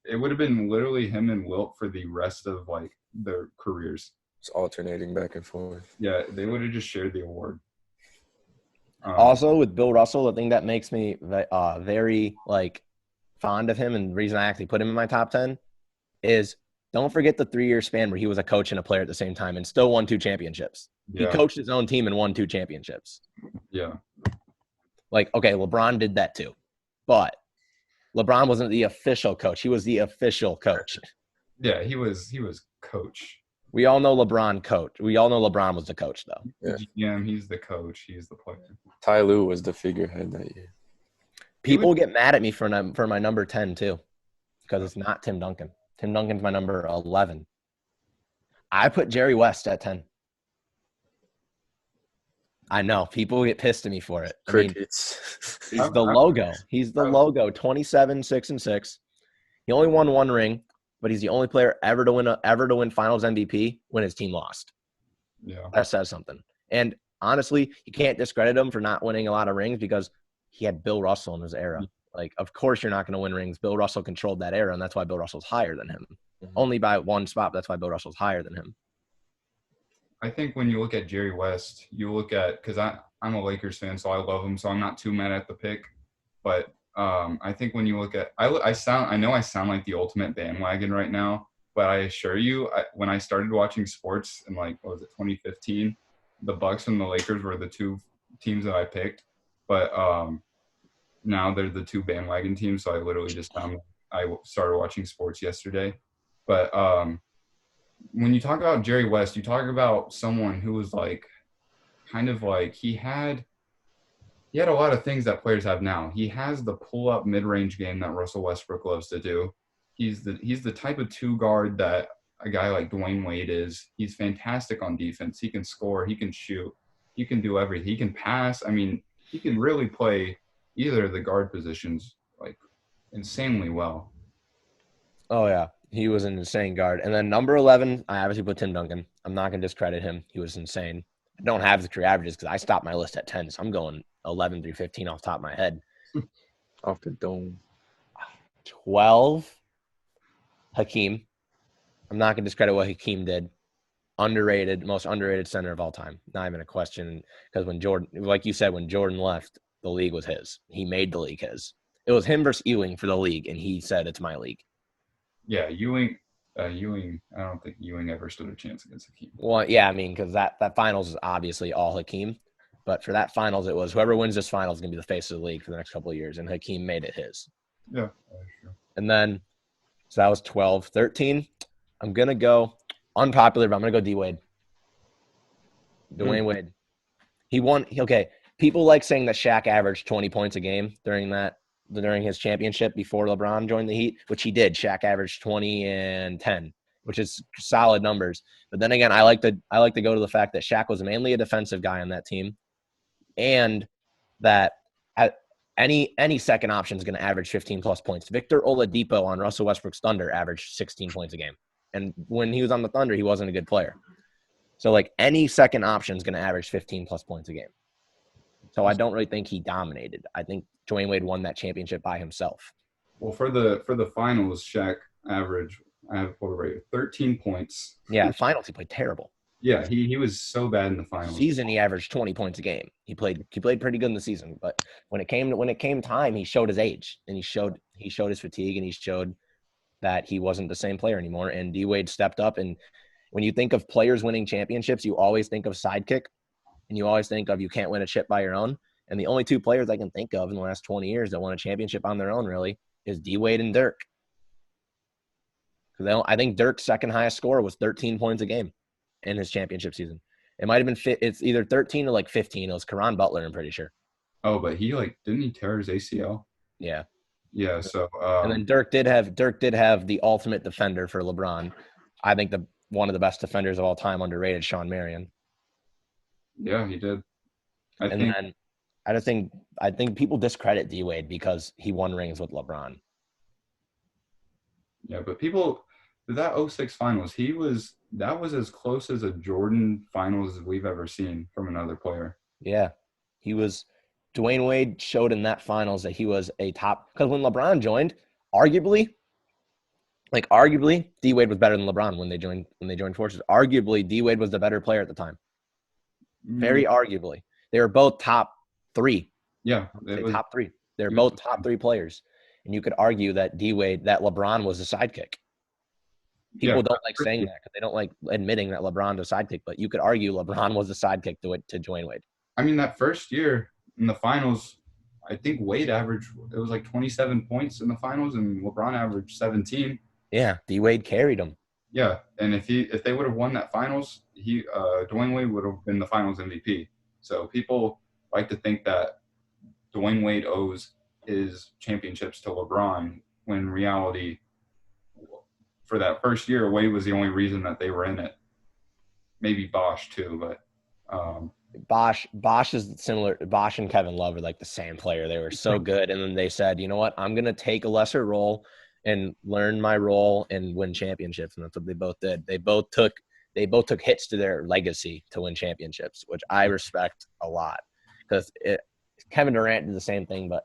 It would have been literally him and Wilt for the rest of like their careers. It's alternating back and forth. Yeah, they would have just shared the award. Also, with Bill Russell, the thing that makes me very like fond of him and the reason I actually put him in my top 10 is don't forget the 3-year span where he was a coach and a player at the same time and still won 2 championships. Yeah. He coached his own team and won 2 championships. Yeah. Like, okay, LeBron did that too. But LeBron wasn't the official coach. He was the official coach. Yeah, he was coach. We all know LeBron coach. We all know LeBron was the coach, though. Yeah. The GM, he's the coach. He's the player. Ty Lue was the figurehead that year. People get mad at me for my number 10, too, because it's not Tim Duncan. Tim Duncan's my number 11. I put Jerry West at 10. I know. People get pissed at me for it. Crickets. He's the logo. He's the logo. 27, 6, and 6. He only won 1 ring, but he's the only player ever to win Finals MVP when his team lost. Yeah. That says something. And honestly, you can't discredit him for not winning a lot of rings because he had Bill Russell in his era. Like, of course you're not going to win rings. Bill Russell controlled that era, and that's why Bill Russell's higher than him. Mm-hmm. Only by 1 spot, that's why Bill Russell's higher than him. I think when you look at Jerry West, you look at because I'm a Lakers fan, so I love him, so I'm not too mad at the pick. But I think when you look at I know I sound like the ultimate bandwagon right now, but I assure you, when I started watching sports in like what was it 2015, the Bucks and the Lakers were the two teams that I picked. But now they're the two bandwagon teams, so I literally just I started watching sports yesterday. But when you talk about Jerry West, you talk about someone who was like kind of like he had a lot of things that players have now. He has the pull-up mid-range game that Russell Westbrook loves to do. He's the type of two guard that a guy like Dwayne Wade is. He's fantastic on defense. He can score. He can shoot. He can do everything. He can pass. I mean, he can really play either of the guard positions like insanely well. Oh, yeah. He was an insane guard. And then number 11, I obviously put Tim Duncan. I'm not going to discredit him. He was insane. I don't have the career averages because I stopped my list at 10, so I'm going 11 through 15 off the top of my head. Off the dome. 12, Hakeem. I'm not going to discredit what Hakeem did. Underrated, most underrated center of all time. Not even a question, because when Jordan, like you said, when Jordan left, the league was his. He made the league his. It was him versus Ewing for the league, and he said, it's my league. Yeah, Ewing, I don't think Ewing ever stood a chance against Hakeem. Well, yeah, I mean, because that finals is obviously all Hakeem. But for that finals, it was whoever wins this finals is going to be the face of the league for the next couple of years, and Hakeem made it his. Yeah, that's true. And then, so that was 12. 13, I'm going to go unpopular, but I'm going to go D-Wade. Dwayne Wade. He won. Okay, people like saying that Shaq averaged 20 points a game during his championship before LeBron joined the Heat, which he did. Shaq averaged 20 and 10, which is solid numbers. But then again, I like to go to the fact that Shaq was mainly a defensive guy on that team, and that at any second option is going to average 15-plus points. Victor Oladipo on Russell Westbrook's Thunder averaged 16 points a game. And when he was on the Thunder, he wasn't a good player. So, like, any second option is going to average 15-plus points a game. So I don't really think he dominated. I think Dwayne Wade won that championship by himself. Well, for the finals, Shaq averaged 13 points. Yeah, finals he played terrible. Yeah, he was so bad in the finals. Season he averaged 20 points a game. He played pretty good in the season, but when it came time, he showed his age, and he showed his fatigue, and he showed that he wasn't the same player anymore. And D Wade stepped up. And when you think of players winning championships, you always think of sidekick, and you always think of you can't win a chip by your own. And the only two players I can think of in the last 20 years that won a championship on their own really is D Wade and Dirk. Because I think Dirk's second highest score was 13 points a game in his championship season. It might have been it's either 13 or like 15. It was Caron Butler, I'm pretty sure. Oh, but didn't he tear his ACL? Yeah. Yeah. So and then Dirk did have the ultimate defender for LeBron. I think one of the best defenders of all time, underrated, Sean Marion. Yeah, he did. I think people discredit D Wade because he won rings with LeBron. Yeah, but that 06 finals, that was as close as a Jordan finals as we've ever seen from another player. Yeah, Dwayne Wade showed in that finals that he was a top, because when LeBron joined, arguably, D Wade was better than LeBron when they joined forces. Arguably, D Wade was the better player at the time. Very arguably, they were both top three. Yeah, top three. They're both top three players, and you could argue that that LeBron was a sidekick. People don't like saying that because they don't like admitting that LeBron was a sidekick, but you could argue LeBron was a sidekick to Dwayne Wade. I mean, that first year in the finals, I think Wade averaged, it was like 27 points in the finals, and LeBron averaged 17. Yeah, D Wade carried him. Yeah, and if they would have won that finals, Dwayne Wade would have been the finals MVP. So people like to think that Dwayne Wade owes his championships to LeBron, when in reality, for that first year, Wade was the only reason that they were in it. Maybe Bosh too, but Bosh is similar. Bosh and Kevin Love are like the same player. They were so good, and then they said, you know what, I'm gonna take a lesser role and learn my role and win championships, and that's what they both did. They both took hits to their legacy to win championships, which I respect a lot, because Kevin Durant did the same thing, but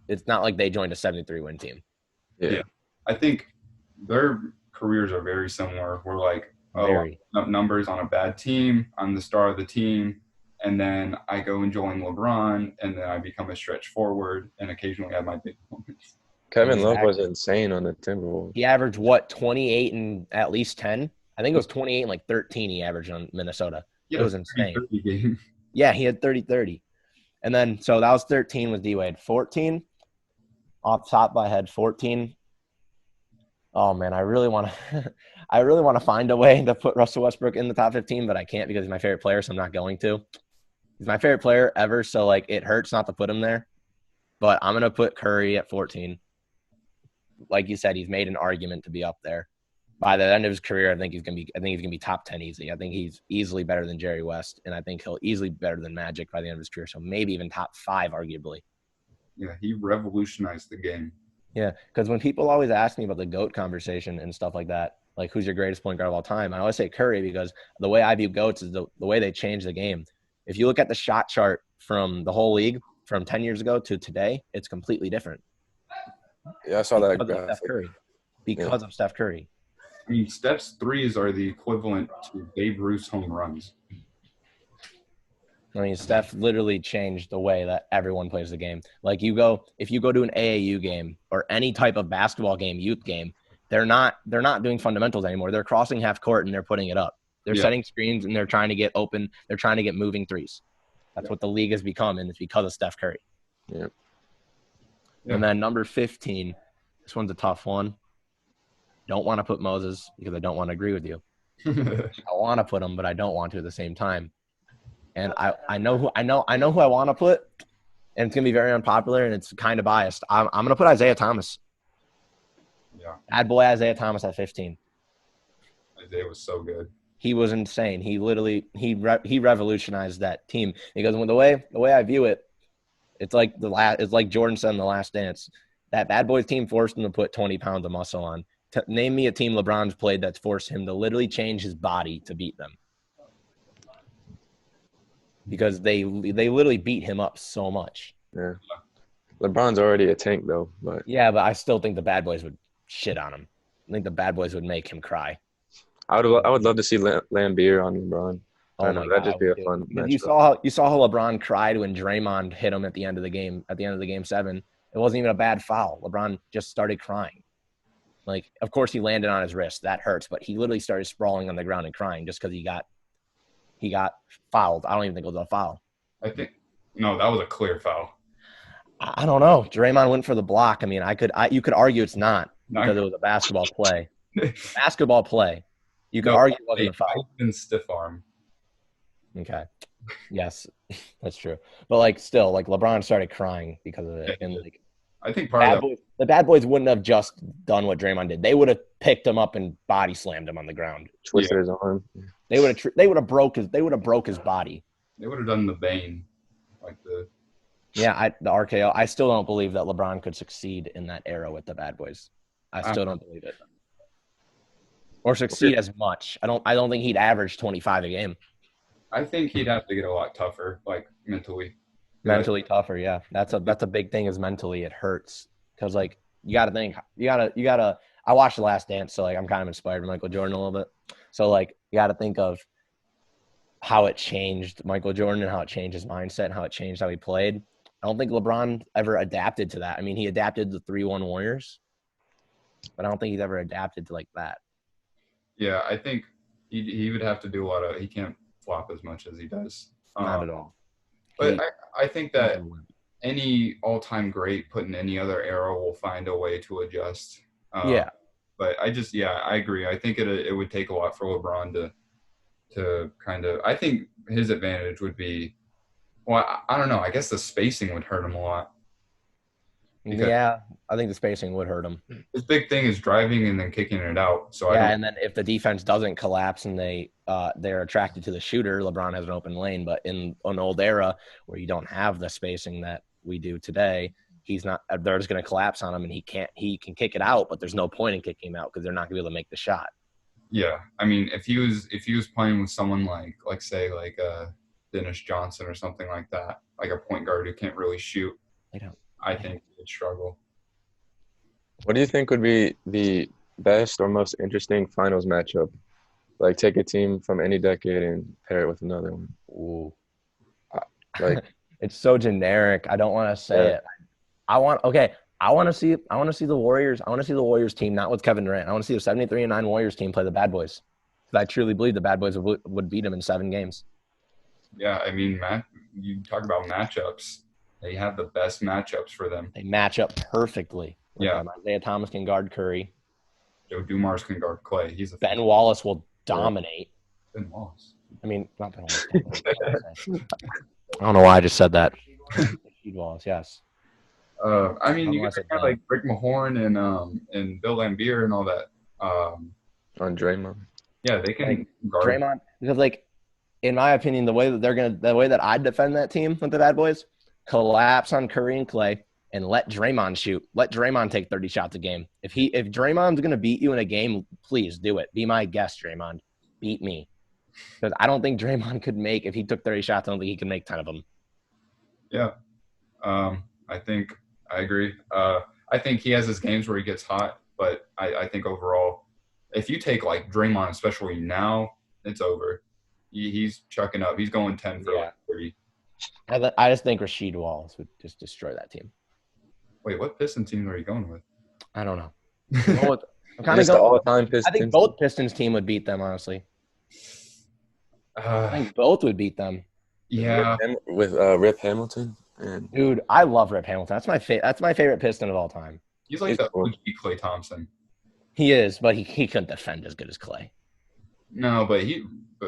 it's not like they joined a 73-win team. Yeah. I think their careers are very similar. Where like Very. numbers on a bad team. I'm the star of the team. And then I go and join LeBron, and then I become a stretch forward and occasionally have my big moments. Kevin Love was Exactly. insane on the Timberwolves. He averaged what, 28 and at least 10? I think it was 28 and like 13 he averaged on Minnesota. It was insane. 30 game. Yeah, he had 30-30. And then, so that was 13 with D-Wade. 14, off top of my head, 14. Oh, man, I really want to find a way to put Russell Westbrook in the top 15, but I can't because he's my favorite player, so I'm not going to. He's my favorite player ever, so, like, it hurts not to put him there. But I'm going to put Curry at 14. Like you said, he's made an argument to be up there. By the end of his career, I think he's gonna be top 10 easy. I think he's easily better than Jerry West, and I think he'll easily be better than Magic by the end of his career. So maybe even top 5, arguably. Yeah, he revolutionized the game. Yeah, because when people always ask me about the GOAT conversation and stuff like that, like who's your greatest point guard of all time, I always say Curry because the way I view GOATs is the way they change the game. If you look at the shot chart from the whole league from 10 years ago to today, it's completely different. Yeah, I saw that Because of graphic. Steph Curry. Because of Steph Curry. I mean, Steph's threes are the equivalent to Babe Ruth's home runs. I mean, Steph literally changed the way that everyone plays the game. Like if you go to an AAU game or any type of basketball game, youth game, they're not doing fundamentals anymore. They're crossing half court and they're putting it up. They're setting screens and they're trying to get open. They're trying to get moving threes. That's what the league has become, and it's because of Steph Curry. Yeah. And then number 15, this one's a tough one. Don't want to put Moses because I don't want to agree with you. I want to put him, but I don't want to at the same time. And I know who I want to put, and it's gonna be very unpopular and it's kind of biased. I'm gonna put Isaiah Thomas. Yeah, Bad boy Isaiah Thomas at 15. Isaiah was so good. He was insane. He literally he revolutionized that team because the way I view it, it's like Jordan said in The Last Dance. That Bad Boys team forced him to put 20 pounds of muscle on. Name me a team LeBron's played that's forced him to literally change his body to beat them. Because they literally beat him up so much. Yeah. LeBron's already a tank though, but yeah, but I still think the Bad Boys would shit on him. I think the Bad Boys would make him cry. I would love to see Lambeer on LeBron. I don't know, that'd just be a fun match. You saw how LeBron cried when Draymond hit him at the end of the game. At the end of the game 7, it wasn't even a bad foul. LeBron just started crying. Like, of course, he landed on his wrist. That hurts, but he literally started sprawling on the ground and crying just because he got fouled. I don't even think it was a foul. I think no, that was a clear foul. I don't know. Draymond went for the block. I mean, you could argue it's not because it was a basketball play. Basketball play. You could argue it wasn't a foul. And stiff arm. Okay. Yes, that's true. But like, still, like LeBron started crying because of it, and like, I think the Bad Boys wouldn't have just done what Draymond did. They would have picked him up and body slammed him on the ground. Twisted his arm. They would have broke his body. They would have done the Bane, like the. Yeah, the RKO. I still don't believe that LeBron could succeed in that era with the Bad Boys. I still don't believe it. Or succeed as much. I don't think he'd average 25 a game. I think he'd have to get a lot tougher, like mentally. Mentally tougher, yeah. That's a big thing is mentally it hurts. Because like you gotta think, you gotta I watched The Last Dance, so like I'm kind of inspired by Michael Jordan a little bit. So like you gotta think of how it changed Michael Jordan and how it changed his mindset and how it changed how he played. I don't think LeBron ever adapted to that. I mean, he adapted to 3-1 Warriors, but I don't think he's ever adapted to like that. Yeah, I think he would have to do a lot of – he can't flop as much as he does. Not at all. But I think that any all-time great put in any other era will find a way to adjust. Yeah. But I agree. I think it would take a lot for LeBron to kind of – I think his advantage would be – well, I don't know. I guess the spacing would hurt him a lot. Yeah, I think the spacing would hurt him. His big thing is driving and then kicking it out. So and then if the defense doesn't collapse and they're attracted to the shooter, LeBron has an open lane. But in an old era where you don't have the spacing that we do today, they're just going to collapse on him and he can kick it out, but there's no point in kicking him out because they're not going to be able to make the shot. Yeah, I mean, if he was playing with someone like say Dennis Johnson or something like that, like a point guard who can't really shoot, I think he would struggle. What do you think would be the best or most interesting finals matchup Like take a team from any decade and pair it with another one. Ooh. Like It's so generic. I don't want to say Yeah. it. I want to see the Warriors. I want to see the Warriors team, not with Kevin Durant. I want to see the 73-9 Warriors team play the Bad Boys. Because I truly believe the Bad Boys would beat them in 7 games. Yeah, I mean, you talk about matchups. They have the best matchups for them. They match up perfectly with Yeah. them. Isaiah Thomas can guard Curry. Joe Dumars can guard Clay. He's a Ben Wallace will dominate. Ben Wallace. I mean, not Ben Wallace. I don't know why I just said that. Steve Wallace, yes. I mean, you Unless got it's guys like Rick Mahorn and Bill Laimbeer and all that. on Draymond. Yeah, they can Like, guard. Draymond, because like, in my opinion, the way that I'd defend that team with the Bad Boys, collapse on Curry and Clay and let Draymond shoot. Let Draymond take 30 shots a game. If Draymond's gonna beat you in a game, please do it. Be my guest, Draymond. Beat me. Because I don't think Draymond could make, if he took 30 shots, I don't think he could make 10 of them. Yeah. I agree. I think he has his games where he gets hot, but I think overall, if you take like Draymond, especially now, it's over. He's chucking up. He's going 10 for like 30. I just think Rasheed Wallace would just destroy that team. Wait, what Piston team are you going with? I don't know. I'm kind of Just the all-time Pistons. I think both Pistons team would beat them, honestly. I think both would beat them. Yeah. With Rip Hamilton. And Dude, I love Rip Hamilton. That's my favorite Piston of all time. He's like the OG Clay Thompson. He is, but he couldn't defend as good as Clay. No, but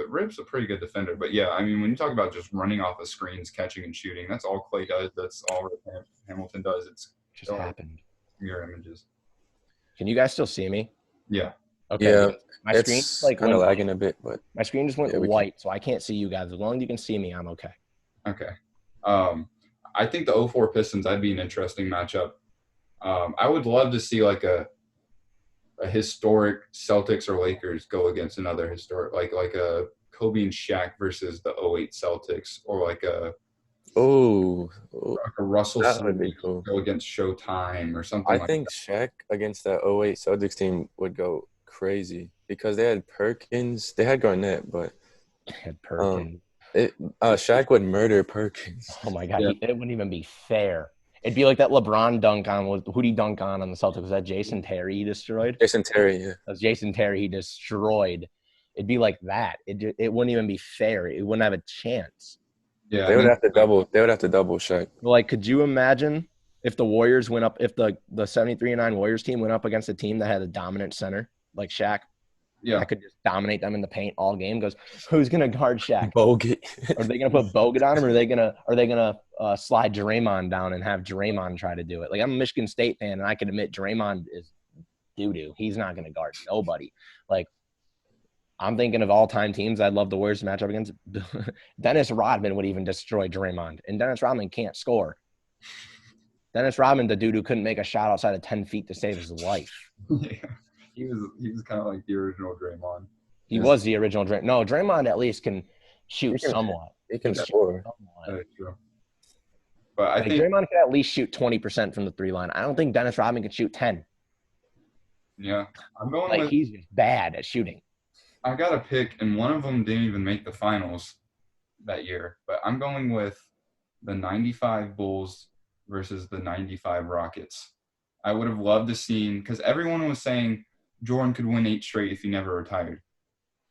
Rip's a pretty good defender. But yeah, I mean, when you talk about just running off of screens, catching and shooting, that's all Clay does. That's all Rip Hamilton does. It's Just happened. mirror images. Can you guys still see me? Yeah. Okay. yeah, My screen it's like kind of went lagging a bit, but my screen just went Yeah, we can- white, so I can't see you guys. As long as you can see me, I'm okay. Okay. I think the 04 Pistons, that'd be an interesting matchup. I would love to see like a historic Celtics or Lakers go against another historic, like a Kobe and Shaq versus the 08 Celtics, or like a Russell that would be Simmons cool. go against Showtime or something. I think Shaq against that 08 Celtics team would go crazy because they had Perkins, they had Garnett, but Had Perkins. Shaq would murder Perkins. Oh my god, Yeah. it wouldn't even be fair. It'd be like that LeBron dunk on who'd he dunk on the Celtics? Was that Jason Terry he destroyed? Jason Terry, yeah. That was Jason Terry he destroyed. It'd be like that. It wouldn't even be fair. It wouldn't have a chance. Yeah, They would have to double. They would have to double Shaq. Like, could you imagine if the Warriors went up, if the 73-9 Warriors team went up against a team that had a dominant center like Shaq? Yeah. I could just dominate them in the paint all game. Goes, who's gonna guard Shaq? Bogut. Are they gonna put Bogut on him, or are they gonna slide Draymond down and have Draymond try to do it? Like, I'm a Michigan State fan, and I can admit Draymond is doo-doo. He's not gonna guard nobody. Like, I'm thinking of all-time teams I'd love the Warriors to match up against. Dennis Rodman would even destroy Draymond, and Dennis Rodman can't score. Dennis Rodman, the dude who couldn't make a shot outside of 10 feet to save his life. Yeah. He was kind of like the original Draymond. He was the original Draymond. No, Draymond at least can shoot somewhat. He can score. That is true. But I Like, think, Draymond can at least shoot 20% from the 3 line. I don't think Dennis Rodman can shoot 10. yeah, I'm going Like, with. he's just bad at shooting. I got to pick, and one of them didn't even make the finals that year. But I'm going with the '95 Bulls versus the '95 Rockets. I would have loved to seen, because everyone was saying Jordan could win 8 straight if he never retired.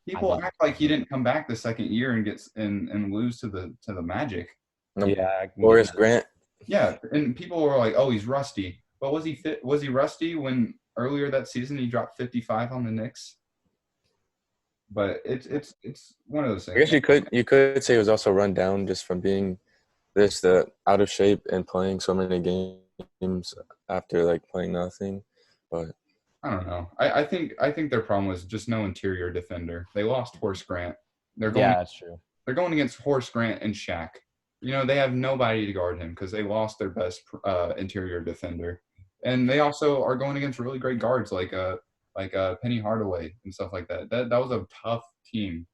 People act like he didn't come back the second year and lose to the Magic. Yeah. Horace Grant. Yeah, and people were like, "Oh, he's rusty." But was he fit? Was he rusty when earlier that season he dropped 55 on the Knicks? But it's one of those things. I guess you could say he was also run down just from being out of shape and playing so many games after like playing nothing. But I don't know. I think their problem was just no interior defender. They lost Horace Grant. That's true. They're going against Horace Grant and Shaq. You know, they have nobody to guard him because they lost their best interior defender. And they also are going against really great guards like Penny Hardaway and stuff like that. That was a tough team.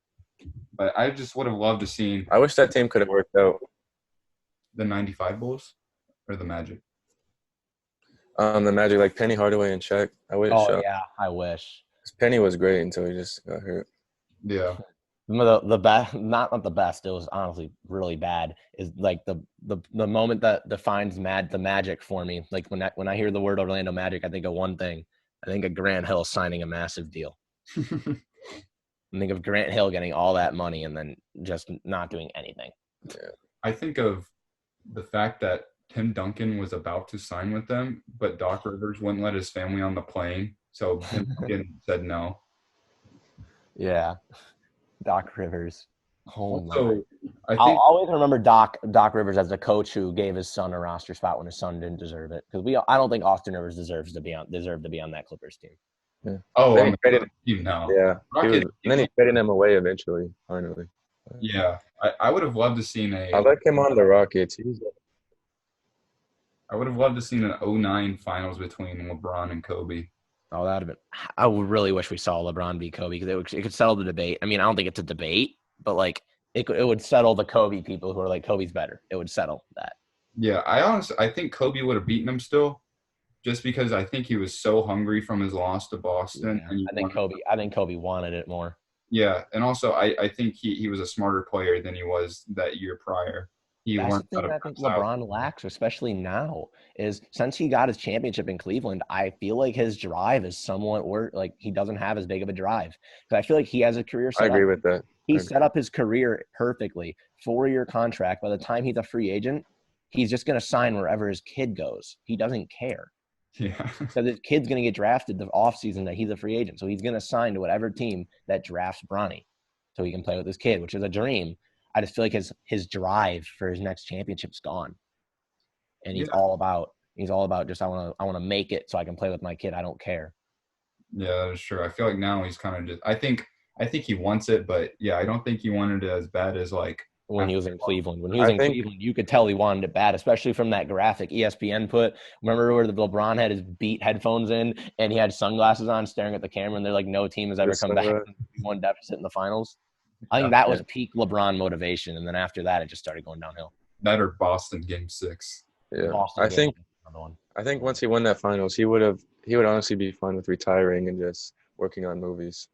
But I just would have loved to see I wish that team could have worked out. the '95 Bulls or the Magic. The Magic, like Penny Hardaway and Shaq. I wish. Oh, yeah. I wish. Penny was great until he just got hurt. Yeah. The best, not the best. It was honestly really bad. Is like the moment that defines the magic for me. Like when I hear the word Orlando Magic, I think of one thing. I think of Grant Hill signing a massive deal. I think of Grant Hill getting all that money and then just not doing anything. I think of the fact that Tim Duncan was about to sign with them, but Doc Rivers wouldn't let his family on the plane, so Tim Duncan said no. Yeah, Doc Rivers. Oh my! Also, I I'll think always remember Doc Rivers as the coach who gave his son a roster spot when his son didn't deserve it. Because I don't think Austin Rivers deserved to be on that Clippers team. Yeah. oh, Then on he the traded, team now. yeah. Rocket, Then he traded him away eventually, finally. yeah. I would have loved to seen I like him on the Rockets. I would have loved to seen an 09 finals between LeBron and Kobe. Oh, that'd have been. I would really wish we saw LeBron beat Kobe because it could settle the debate. I mean, I don't think it's a debate, but like it would settle the Kobe people who are like Kobe's better. It would settle that. Yeah, I think Kobe would have beaten him still, just because I think he was so hungry from his loss to Boston. Yeah, And he I think Kobe wanted it more. yeah, and also I think he was a smarter player than he was that year prior. He That's the learned how thing to I think press out. LeBron lacks, especially now, is since he got his championship in Cleveland, I feel like his drive is somewhat like he doesn't have as big of a drive. Because I feel like he has a career I set up. agree with that. He set up his career perfectly. 4-year contract. By the time he's a free agent, he's just going to sign wherever his kid goes. He doesn't care. Yeah. So his kid's going to get drafted the offseason that he's a free agent. So he's going to sign to whatever team that drafts Bronny so he can play with his kid, which is a dream. I just feel like his drive for his next championship's gone. And he's all about just I want to make it so I can play with my kid. I don't care. Yeah, that's true. I feel like now he's kind of just I think he wants it, but yeah, I don't think he wanted it as bad as like When he was in Cleveland. When he was Cleveland, you could tell he wanted it bad, especially from that graphic ESPN put. Remember where the LeBron had his Beat headphones in and he had sunglasses on staring at the camera and they're like, no team has ever come back from 1 deficit in the finals. I think that was peak LeBron motivation. And then after that, it just started going downhill. that or Boston Game 6. Yeah, Boston I game think was another one. I think once he won that finals, he would honestly be fine with retiring and just working on movies.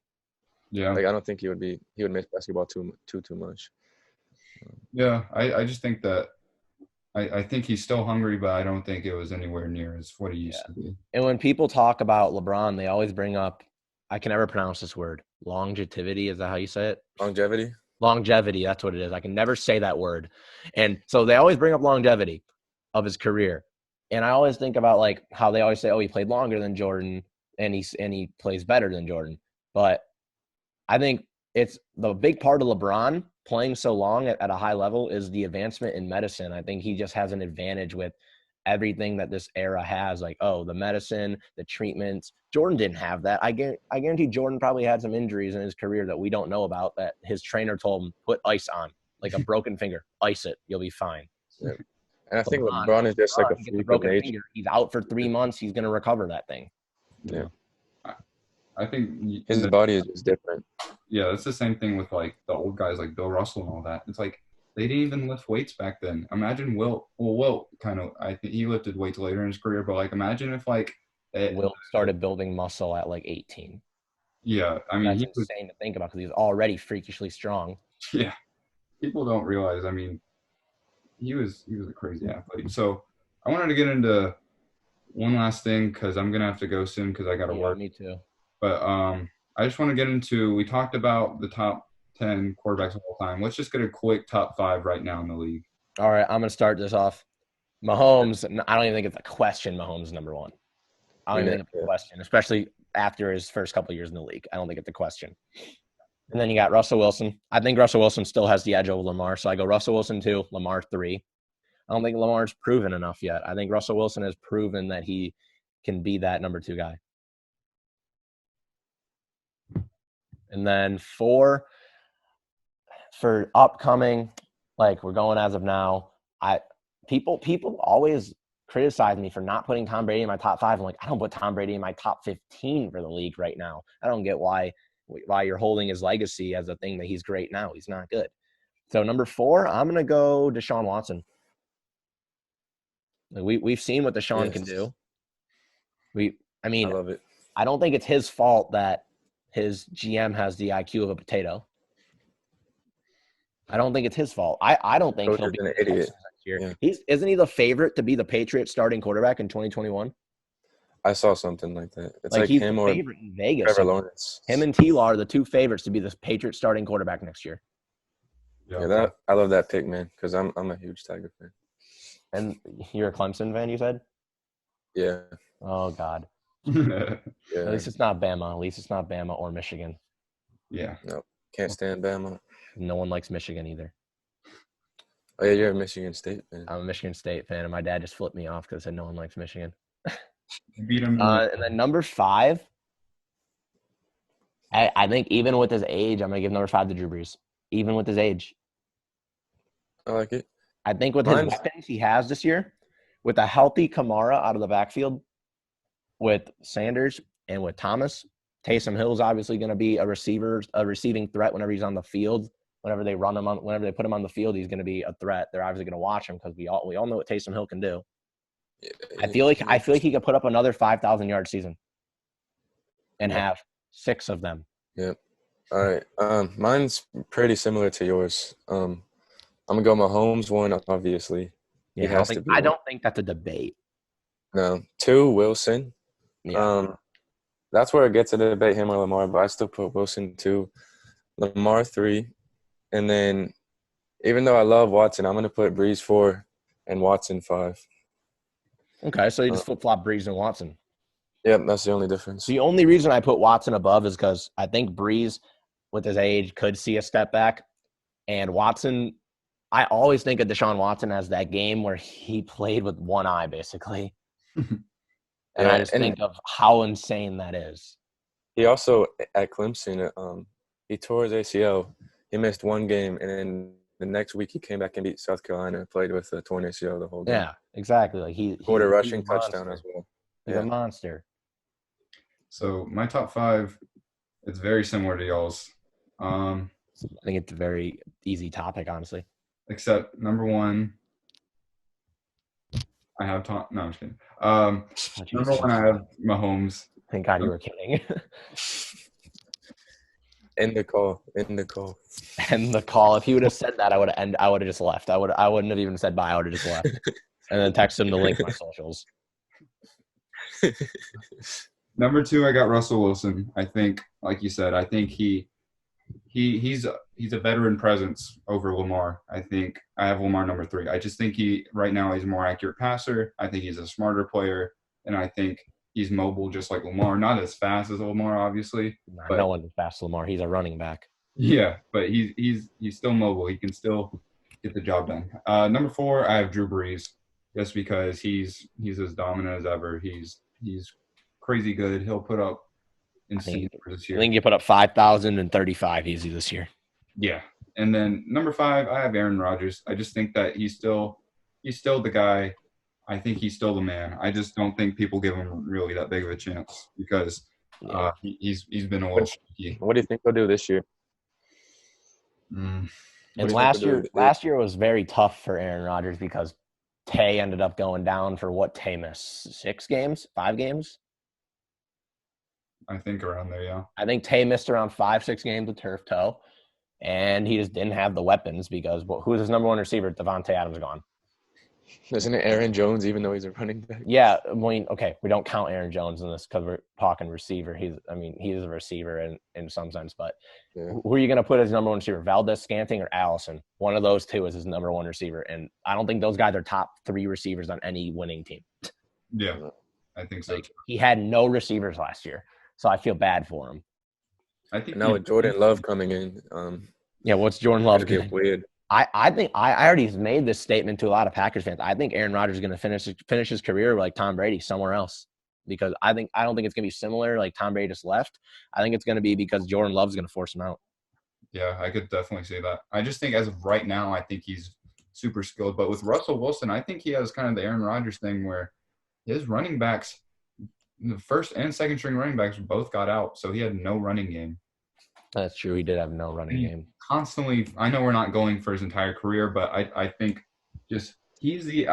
Yeah. Like I don't think he would miss basketball too much. Yeah, I just think that I think he's still hungry, but I don't think it was anywhere near as what he used to be. And when people talk about LeBron, they always bring up, I can never pronounce this word, longevity. Is that how you say it? Longevity? Longevity, that's what it is. I can never say that word. And so they always bring up longevity of his career. And I always think about like how they always say, oh, he played longer than Jordan and he plays better than Jordan. But I think it's the big part of LeBron playing so long at a high level is the advancement in medicine. I think he just has an advantage with everything that this era has, like, oh, the medicine, the treatments. Jordan didn't have that. I guarantee Jordan probably had some injuries in his career that we don't know about that his trainer told him, put ice on, like a broken finger, ice it, you'll be fine. Yeah. And I think LeBron is just like a freak of nature. Finger. He's out for 3 months. He's going to recover that thing. Yeah. I think His body is just different. Yeah, it's the same thing with like the old guys like Bill Russell and all that. It's like they didn't even lift weights back then. Imagine Wilt kind of, I think he lifted weights later in his career, but like imagine if like Wilt started building muscle at like 18. Yeah, I mean that's insane to think about because he's already freakishly strong. Yeah, people don't realize. I mean, he was a crazy athlete. So I wanted to get into one last thing because I'm gonna have to go soon because I got to work. Me too. But I just want to get into. We talked about the top 10 quarterbacks of all time. Let's just get a quick top 5 right now in the league. All right, I'm gonna start this off. Mahomes. I don't even think it's a question. Mahomes is number 1. I don't even think it's a question, especially after his first couple of years in the league. I don't think it's a question. And then you got Russell Wilson. I think Russell Wilson still has the edge over Lamar, so I go Russell Wilson 2, Lamar 3. I don't think Lamar's proven enough yet. I think Russell Wilson has proven that he can be that number 2 guy. And then 4 for upcoming, like we're going as of now. People always criticize me for not putting Tom Brady in my top 5. I'm like, I don't put Tom Brady in my top 15 for the league right now. I don't get why you're holding his legacy as a thing that he's great now. He's not good. So number 4, I'm gonna go Deshaun Watson. We've seen what Deshaun can do. I mean, I love it. I don't think it's his fault that his GM has the IQ of a potato. I don't think it's his fault. I don't think Coach he'll is be an the idiot. Texans next year. Yeah. Isn't he the favorite to be the Patriots starting quarterback in 2021? I saw something like that. It's Like like he's him the or favorite in Vegas. Trevor Lawrence. Him and T-Law are the two favorites to be the Patriots starting quarterback next year. Yeah, I love that pick, man, because I'm a huge Tiger fan. And you're a Clemson fan, you said? Yeah. Oh God. yeah. At least it's not Bama. At least it's not Bama or Michigan. No, can't stand Bama. No one likes Michigan either. Oh yeah, you're a Michigan State fan. I'm a Michigan State fan, and my dad just flipped me off because I said no one likes Michigan. Beat him. And then number 5, I think even with his age, I'm going to give number 5 to Drew Brees. Even with his age. I like it. I think with his weapons he has this year, with a healthy Kamara out of the backfield, with Sanders and with Thomas, Taysom Hill's obviously going to be a receiving threat whenever he's on the field. Whenever they put him on the field, he's going to be a threat. They're obviously going to watch him because we all know what Taysom Hill can do. Yeah, I feel like he could put up another 5,000-yard season and have 6 of them. Yep. All right. Mine's pretty similar to yours. I'm gonna go Mahomes 1, obviously. Yeah, I don't think that's a debate. No. 2, Wilson. Yeah. That's where it gets a debate, him or Lamar, but I still put Wilson 2, Lamar 3, and then even though I love Watson, I'm gonna put Breeze 4 and Watson 5. Okay, so you just flip-flop Breeze and Watson. Yep, that's the only difference. The only reason I put Watson above is because I think Breeze, with his age, could see a step back. And Watson, I always think of Deshaun Watson as that game where he played with one eye, basically. And I just think of how insane that is. He also, at Clemson, he tore his ACL. He missed 1 game, and then the next week he came back and beat South Carolina and played with a torn ACL the whole game. Yeah, exactly. Like he scored a rushing touchdown as well. He's a monster. So my top 5, it's very similar to y'all's. I think it's a very easy topic, honestly. Except number 1, I have Tom. No, I'm just kidding. Number 1, I have Mahomes. Thank God you were kidding. End the call. And the call. If he would have said that, I would have just left. I wouldn't have even said bye. I would have just left. And then text him to link my socials. Number 2, I got Russell Wilson. I think, like you said, I think he's a veteran presence over Lamar. I think I have Lamar number 3. I just think right now he's a more accurate passer. I think he's a smarter player, and I think he's mobile just like Lamar. Not as fast as Lamar, obviously. But, no one's as fast as Lamar. He's a running back. Yeah, but he's still mobile. He can still get the job done. Number 4, I have Drew Brees, just because he's as dominant as ever. He's crazy good. He'll put up insane numbers this year. I think you put up 5,035 easy this year. Yeah. And then number 5, I have Aaron Rodgers. I just think that he's still the guy. I think he's still the man. I just don't think people give him really that big of a chance because he's been a little shaky. What do you think he'll do this year? And last year was very tough for Aaron Rodgers because Tay ended up going down for what Tay missed? 6 games? 5 games? I think around there, yeah. I think Tay missed around 5-6 games with turf toe, and he just didn't have the weapons because who's his number 1 receiver? Devontae Adams gone. Isn't it Aaron Jones, even though he's a running back? Yeah, I mean, okay, we don't count Aaron Jones in this because we're talking receiver. He is a receiver in some sense, but who are you going to put as number 1 receiver? Valdez, Scanting, or Allison? One of those 2 is his number 1 receiver, and I don't think those guys are top 3 receivers on any winning team. Yeah, I think so. He had no receivers last year, so I feel bad for him. I think now with Jordan Love coming in, what's Jordan Love going to get weird? I think I already made this statement to a lot of Packers fans. I think Aaron Rodgers is going to finish his career like Tom Brady somewhere else because I don't think it's going to be similar like Tom Brady just left. I think it's going to be because Jordan Love's going to force him out. Yeah, I could definitely say that. I just think as of right now, I think he's super skilled. But with Russell Wilson, I think he has kind of the Aaron Rodgers thing where his running backs, the first and second string running backs both got out, so he had no running game. That's true. He did have no running game. Constantly, I know we're not going for his entire career, but I think just he's the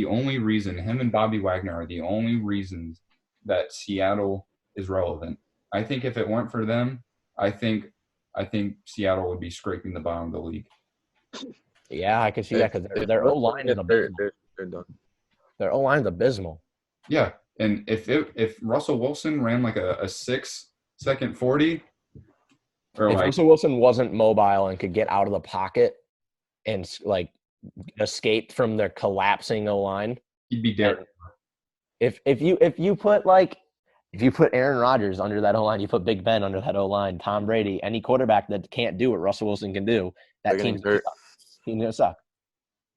only reason. Him and Bobby Wagner are the only reasons that Seattle is relevant. I think if it weren't for them, I think Seattle would be scraping the bottom of the league. Yeah, I could see that because If their O Russell line is gets hurt, abysmal. they're done. Their O line is abysmal. Yeah, and if Russell Wilson ran like a 6-second 40, or If like Russell Wilson wasn't mobile and could get out of the pocket and like escape from their collapsing O line, he'd be Derek. if you put Aaron Rodgers under that O line, you put Big Ben under that O line, Tom Brady, any quarterback that can't do what Russell Wilson can do, that They're getting team's hurt. gonna suck.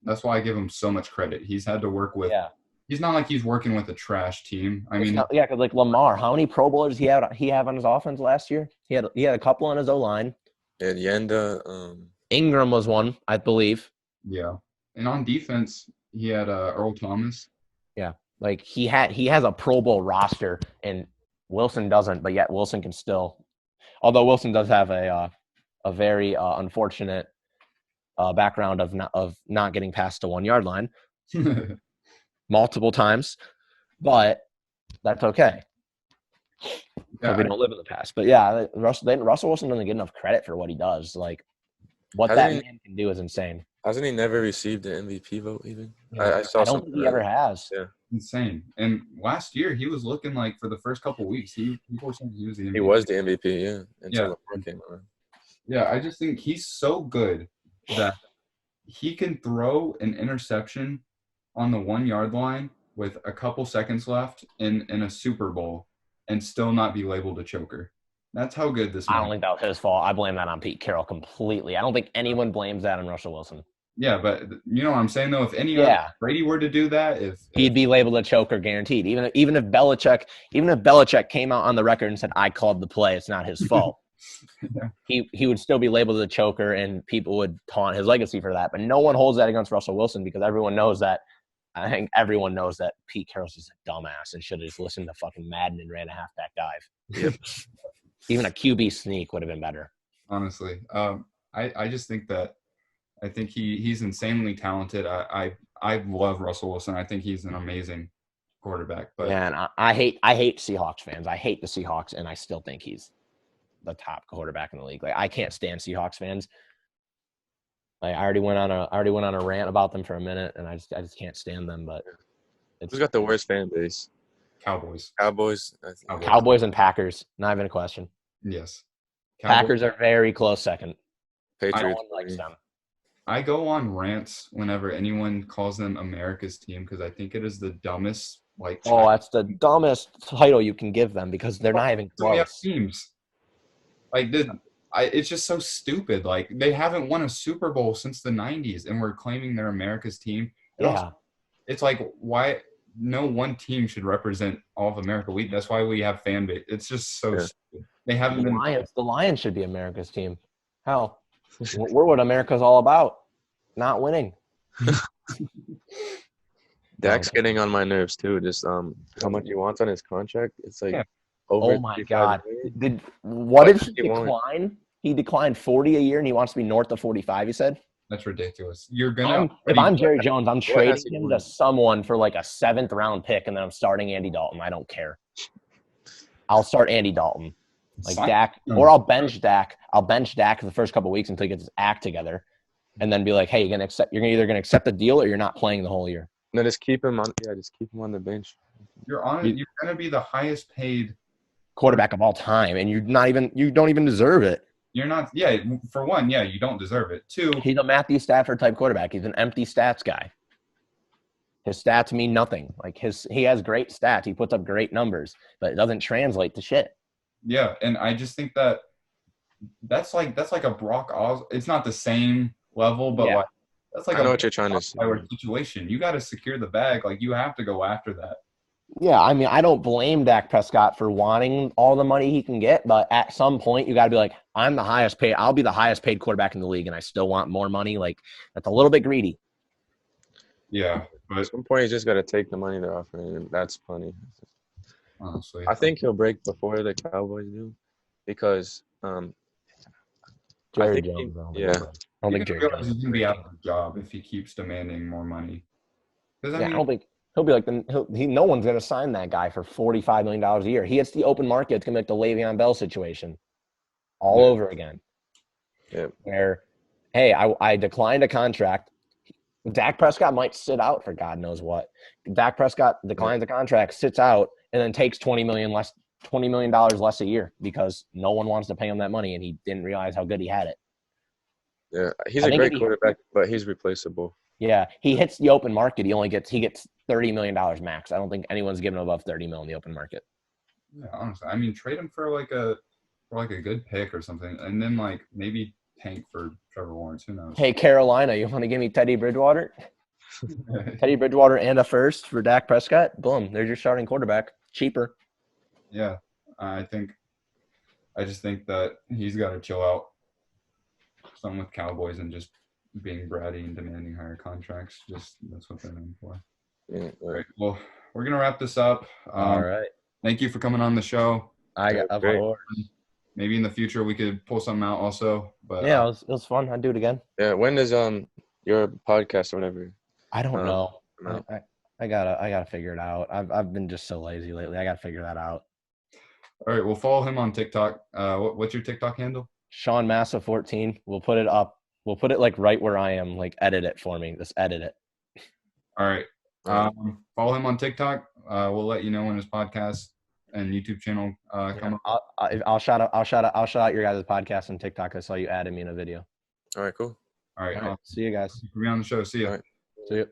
That's why I give him so much credit. He's had to work with. Yeah. He's not like he's working with a trash team. I mean, because like Lamar, how many Pro Bowlers he have on his offense last year? He had a couple on his O line. And Yenda, Ingram was one, I believe. yeah. And on defense, he had Earl Thomas. Yeah, like he has a Pro Bowl roster, and Wilson doesn't. But yet Wilson can still, although Wilson does have a very unfortunate background of not getting past the 1 yard line multiple times, but that's okay. Yeah, We don't live in the past. But yeah, Russell Wilson doesn't get enough credit for what he does. Like what that man can do is insane. hasn't he never received the MVP vote even? Yeah. I saw I don't something. think he ever has. Yeah. insane. And last year, he was looking like for the first couple weeks, people were saying he was the MVP. He was the MVP, yeah. Until Yeah. Lamar came around. Yeah, I just think he's so good that he can throw an interception on the 1 yard line with a couple seconds left in a Super Bowl and still not be labeled a choker. That's how good this I man don't think that was his fault. I blame that on Pete Carroll completely. I don't think anyone blames that on Russell Wilson. Yeah, but you know what I'm saying though? If any Yeah. other Brady were to do that, He'd be labeled a choker guaranteed. Even if Belichick came out on the record and said, I called the play, it's not his fault. Yeah. He would still be labeled a choker and people would taunt his legacy for that. But no one holds that against Russell Wilson because everyone knows that. I think everyone knows that Pete Carroll's just a dumbass and should have just listened to fucking Madden and ran a halfback dive. Yep. Even a QB sneak would have been better. honestly. I just think that I think he's insanely talented. I love Russell Wilson. I think he's an amazing quarterback. But Yeah, and I hate Seahawks fans. I hate the Seahawks, and I still think he's the top quarterback in the league. Like I can't stand Seahawks fans. Like I already went on a rant about them for a minute, and I just can't stand them. But Who's got the worst fan base? Cowboys. Cowboys. I think. Cowboys and Packers, not even a question. Yes. Packers are very close second. No Patriots. one likes them. I go on rants whenever anyone calls them America's team because I think it is the dumbest. Oh, that's the dumbest title you can give them because they're not even We have close. teams. It's just so stupid. Like they haven't won a Super Bowl since the '90s, and we're claiming they're America's team. Yeah. It's like why no one team should represent all of America. That's why we have fan base. It's just so stupid. They haven't been. The Lions should be America's team. Hell, we're what America's all about. Not winning. Dak's getting on my nerves too. Just how much he wants on his contract. It's like over. Oh my 35 God! million. What did he He won't. decline? He declined 40 a year, and he wants to be north of 45. You said. That's ridiculous. You're gonna. If I'm Jerry Jones, I'm has trading he him won? to someone for like a 7th round pick, and then I'm starting Andy Dalton. I don't care. I'll start Andy Dalton, like Sign Dak, him. or I'll bench Dak. I'll bench Dak for the first couple of weeks until he gets his act together, and then be like, "Hey, you're either gonna accept the deal or you're not playing the whole year." No, just keep him on. Yeah, just keep him on the bench. You're gonna be the highest paid. Quarterback of all time, and you don't even deserve it. You're not. Yeah. For one, yeah, you don't deserve it. Two. He's a Matthew Stafford type quarterback. He's an empty stats guy. His stats mean nothing. Like he has great stats. He puts up great numbers, but it doesn't translate to shit. Yeah, and I just think that's like a Brock Os. It's not the same level, but Yeah. that's like I know a what you're trying to say. situation. You got to secure the bag. Like you have to go after that. Yeah, I mean, I don't blame Dak Prescott for wanting all the money he can get, but at some point you got to be like, I'm the highest paid. I'll be the highest paid quarterback in the league, and I still want more money. Like that's a little bit greedy. Yeah, At but some point, he's just got to take the money they're offering, and that's funny. honestly, I think he'll break before the Cowboys do, because Jerry think Jones. yeah. I don't you think can Jerry realize Jones. he's gonna be out of a job if he keeps demanding more money. Because Yeah, I don't think He'll be like, no one's going to sign that guy for $45 million a year. He hits the open market. It's going to be like the Le'Veon Bell situation all over again. Yeah. Where, hey, I declined a contract. Dak Prescott might sit out for God knows what. Dak Prescott declines the contract, sits out, and then takes $20 million less a year because no one wants to pay him that money, and he didn't realize how good he had it. Yeah, he's a great quarterback, but he's replaceable. Yeah, he hits the open market. He gets $30 million max. I don't think anyone's giving above $30 million in the open market. Yeah, honestly, I mean, trade him for like a good pick or something, and then like maybe tank for Trevor Lawrence. Who knows? Hey, Carolina, you want to give me Teddy Bridgewater? Teddy Bridgewater and a first for Dak Prescott? Boom, there's your starting quarterback. Cheaper. Yeah, I just think that he's got to chill out. Something with Cowboys and just being bratty and demanding higher contracts. Just that's what they're known for. Yeah. All right. Well, we're gonna wrap this up. All right. Thank you for coming on the show. Of course. Maybe in the future we could pull something out also. But yeah, it was fun. I'd do it again. Yeah. When is your podcast or whatever? I don't know. No. I gotta figure it out. I've been just so lazy lately. I gotta figure that out. All right, we'll follow him on TikTok. What's your TikTok handle? Sean Massa 14. We'll put it up. We'll put it like right where I am. Like edit it for me. Just edit it. All right. Follow him on TikTok. We'll let you know when his podcast and YouTube channel come up. I'll shout out your guys' podcast and TikTok. I saw you added me in a video. All right, cool. All right. See you guys. For me on the show. See ya. All right. See you.